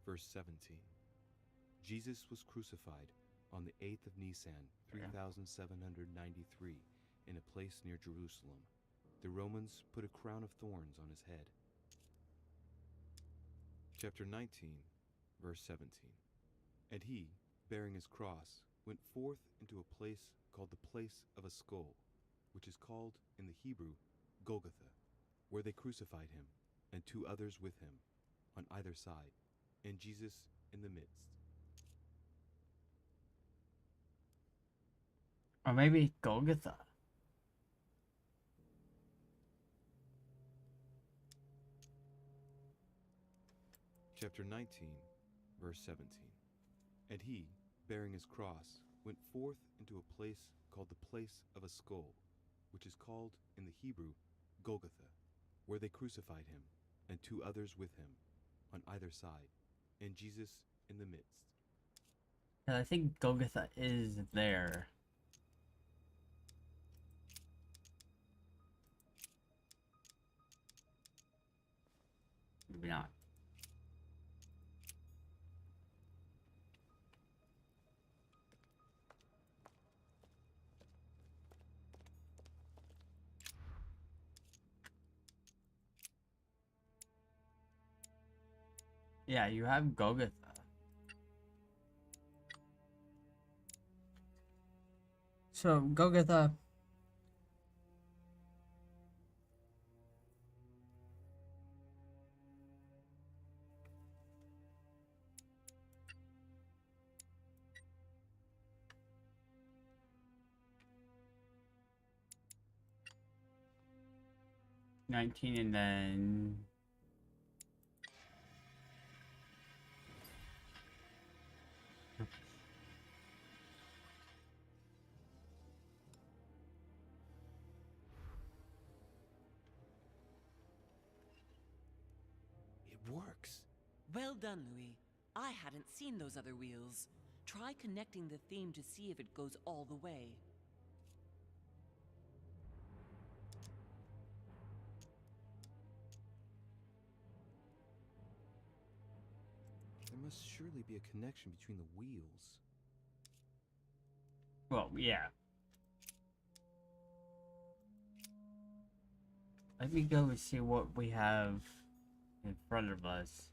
[SPEAKER 6] verse 17. Jesus was crucified on the 8th of Nisan, 3793, in a place near Jerusalem. The Romans put a crown of thorns on his head. Chapter 19, verse 17. And he, bearing his cross, went forth into a place called the Place of a Skull, which is called in the Hebrew Golgotha, where they crucified him, and 2 others with him, on either side, and Jesus in the midst.
[SPEAKER 1] Or maybe Golgotha.
[SPEAKER 6] Chapter 19, verse 17. And he, bearing his cross, went forth into a place called the place of a skull, which is called in the Hebrew Golgotha, where they crucified him, and 2 others with him, on either side, and Jesus in the midst.
[SPEAKER 1] And I think Golgotha is there. Maybe not. Yeah, you have Golgotha. So, Golgotha. $19 and then...
[SPEAKER 5] It works.
[SPEAKER 9] Well done, Louis. I hadn't seen those other wheels. Try connecting the theme to see if it goes all the way.
[SPEAKER 6] There must surely be a connection between the wheels.
[SPEAKER 1] Well, yeah. Let me go and see what we have in front of us.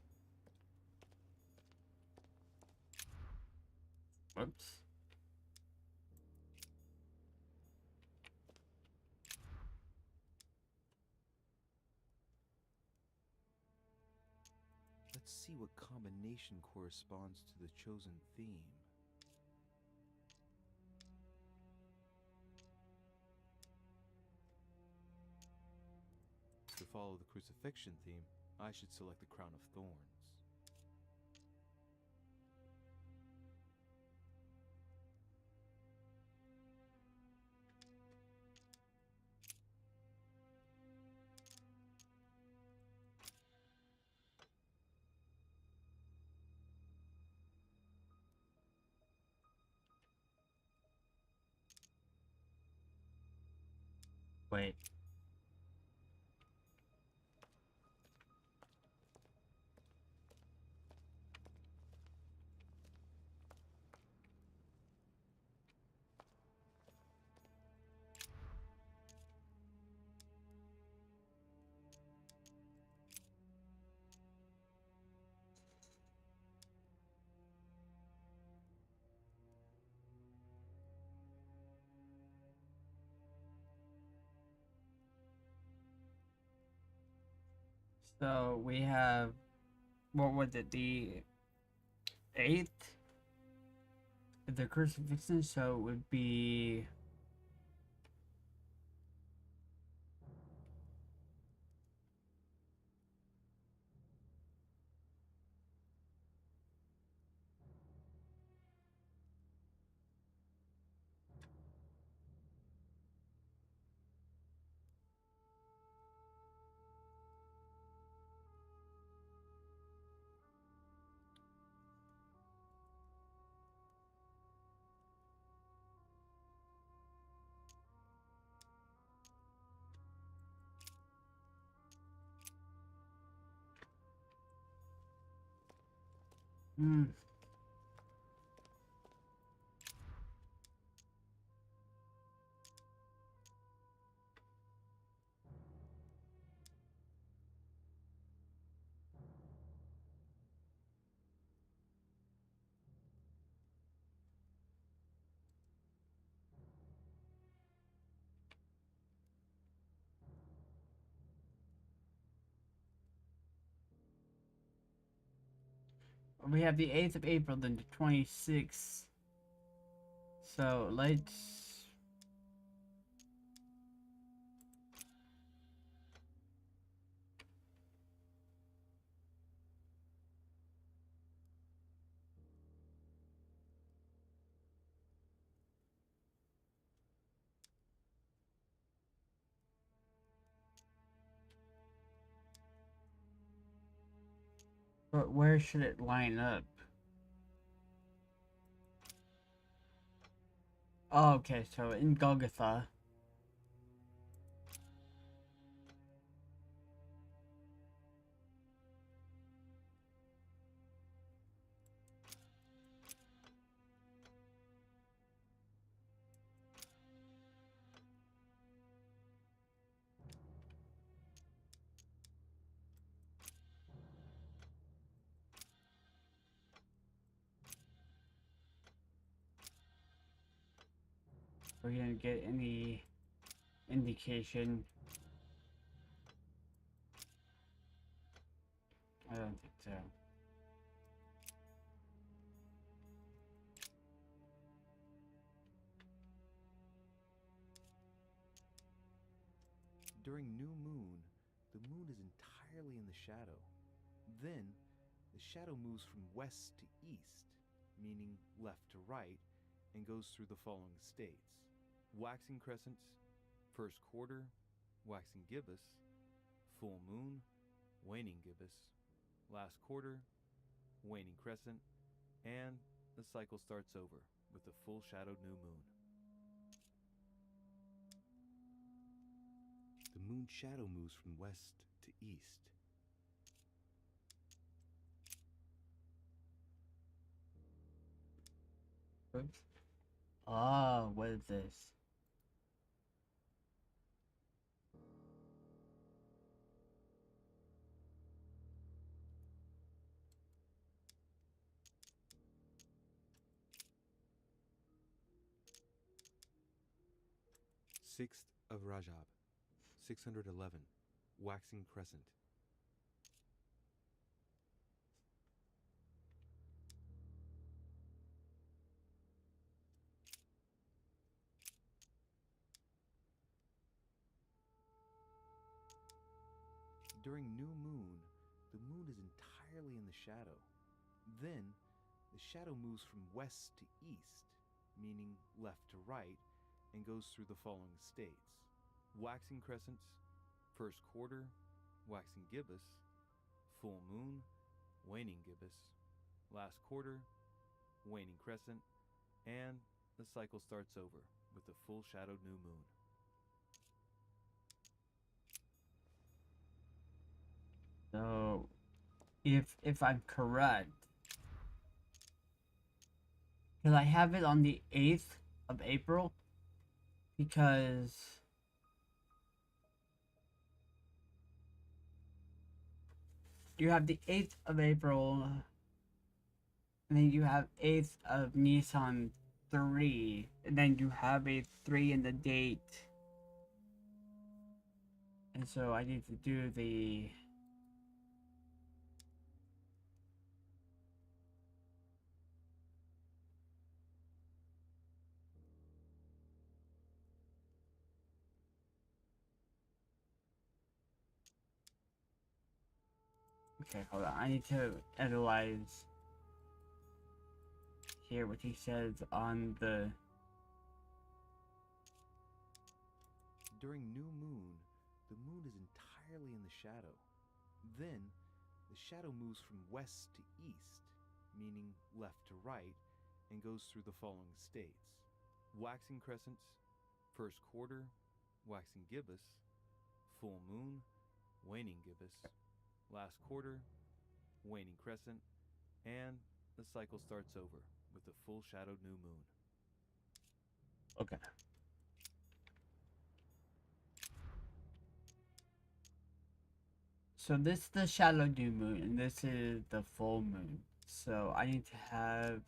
[SPEAKER 1] Whoops.
[SPEAKER 6] Let's see what combination corresponds to the chosen theme. To follow the crucifixion theme, I should select the crown of thorns.
[SPEAKER 1] Wait. So we have, what was it, the 8th? The crucifixion, so it would be... Hmm. We have the 8th of April, then the 26th. So let's... But where should it line up? Oh, okay, so in Golgotha. We're gonna get any indication. I don't think so.
[SPEAKER 6] During new moon, the moon is entirely in the shadow. Then, the shadow moves from west to east, meaning left to right, and goes through the following states: waxing crescent, first quarter, waxing gibbous, full moon, waning gibbous, last quarter, waning crescent, and the cycle starts over with the full shadowed new moon. The moon shadow moves from west to east.
[SPEAKER 1] Oops. Ah, what is this?
[SPEAKER 6] Sixth of Rajab, 611, waxing crescent. During new moon, the moon is entirely in the shadow. Then, the shadow moves from west to east, meaning left to right, and goes through the following states: waxing crescent, first quarter, waxing gibbous, full moon, waning gibbous, last quarter, waning crescent, and the cycle starts over with the full shadowed new moon.
[SPEAKER 1] So, if I'm correct, because I have it on the 8th of April, because you have the 8th of April, and then you have 8th of Nissan 3, and then you have a 3 in the date. And so I need to do the... Okay, hold on. I need to analyze here what he says on the...
[SPEAKER 6] During new moon, the moon is entirely in the shadow. Then, the shadow moves from west to east, meaning left to right, and goes through the following states: waxing crescent, first quarter, waxing gibbous, full moon, waning gibbous, last quarter, waning crescent, and the cycle starts over with the full shadowed new moon.
[SPEAKER 1] Okay. So this is the shadow new moon, and this is the full moon. So I need to have...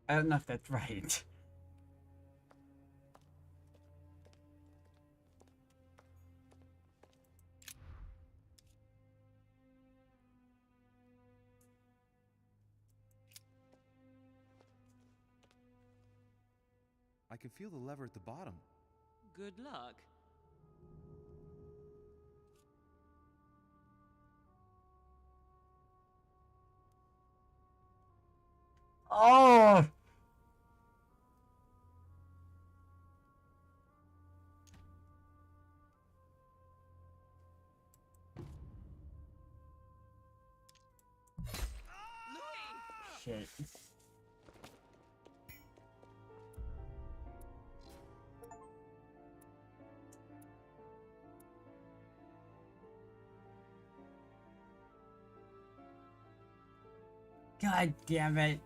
[SPEAKER 1] I don't know if that's right.
[SPEAKER 5] I can feel the lever at the bottom.
[SPEAKER 9] Good luck.
[SPEAKER 1] Oh! God damn it.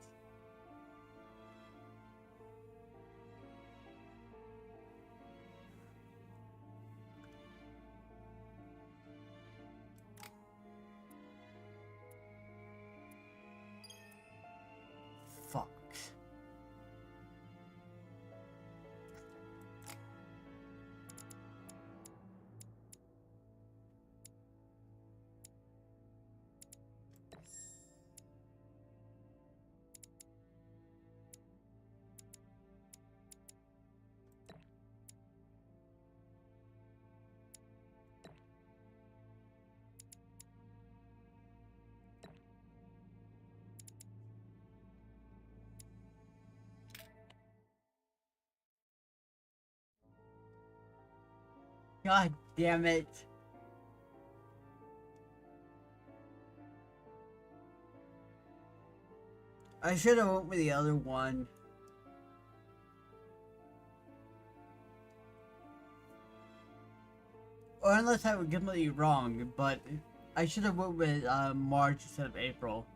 [SPEAKER 1] Fuck. God damn it. I should have went with the other one. Or unless I was completely wrong, but I should have went with March instead of April.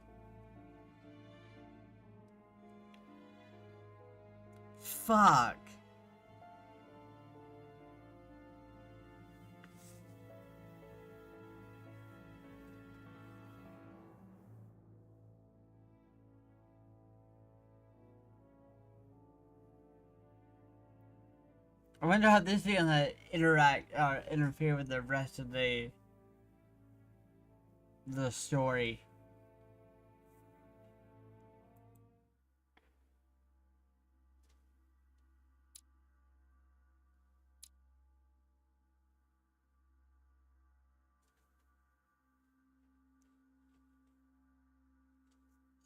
[SPEAKER 1] Fuck. I wonder how this is gonna interact or interfere with the rest of the story.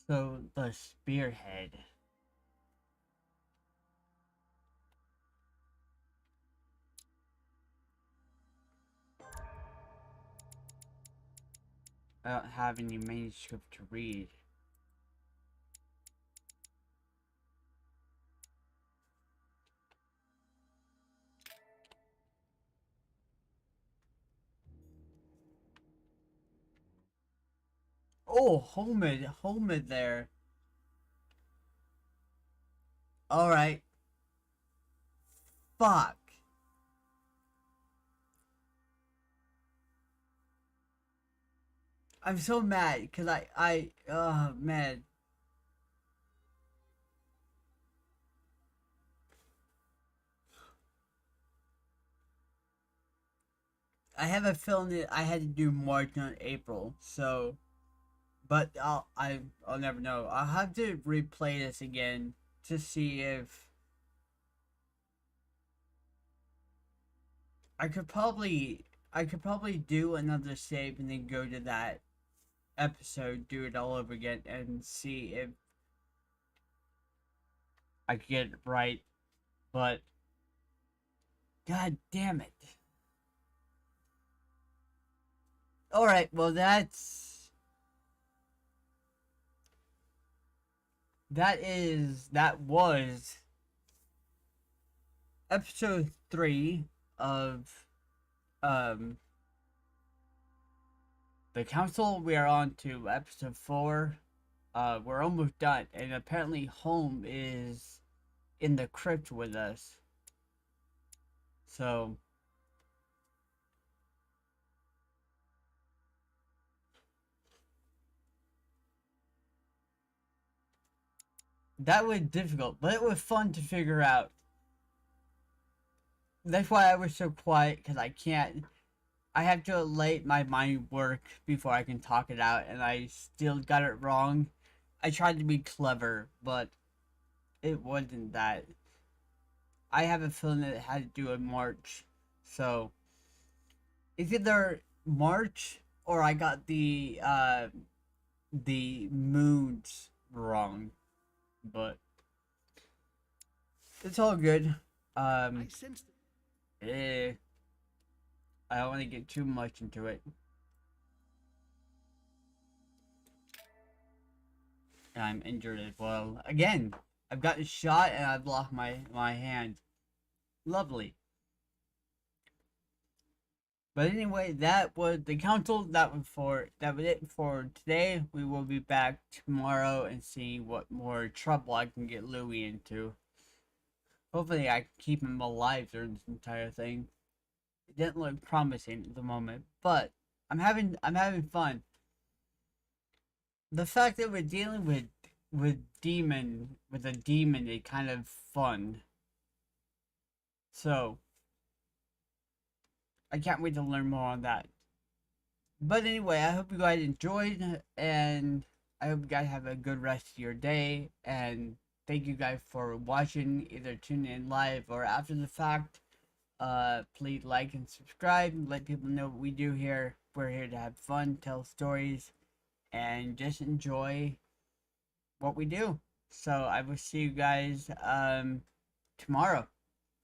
[SPEAKER 1] So the spearhead. I don't have any manuscript to read. Oh, Homid there. Alright. Fuck. I'm so mad because oh man. I have a feeling that I had to do March, not April, so, but I'll never know. I'll have to replay this again to see if I could probably do another save and then go to that episode, do it all over again, and see if I could get it right. But god damn it. Alright, well that was episode 3 of the council. We are on to episode 4. We're almost done, and apparently Home is in the crypt with us. So that was difficult, but it was fun to figure out. That's why I was so quiet, because I have to let my mind work before I can talk it out, and I still got it wrong. I tried to be clever, but it wasn't that. I have a feeling that it had to do with March. So it's either March or I got the moons wrong. But it's all good. I don't want to get too much into it. And I'm injured as well. Again, I've gotten shot and I've lost my hand. Lovely. But anyway, that was the council. That was it for today. We will be back tomorrow and see what more trouble I can get Louis into. Hopefully I can keep him alive during this entire thing. It didn't look promising at the moment, but I'm having fun. The fact that we're dealing with a demon is kind of fun. So I can't wait to learn more on that. But anyway, I hope you guys enjoyed, and I hope you guys have a good rest of your day. And thank you guys for watching, either tuning in live or after the fact. Please like and subscribe. Let people know what we do here. We're here to have fun, tell stories, and just enjoy what we do. So I will see you guys tomorrow.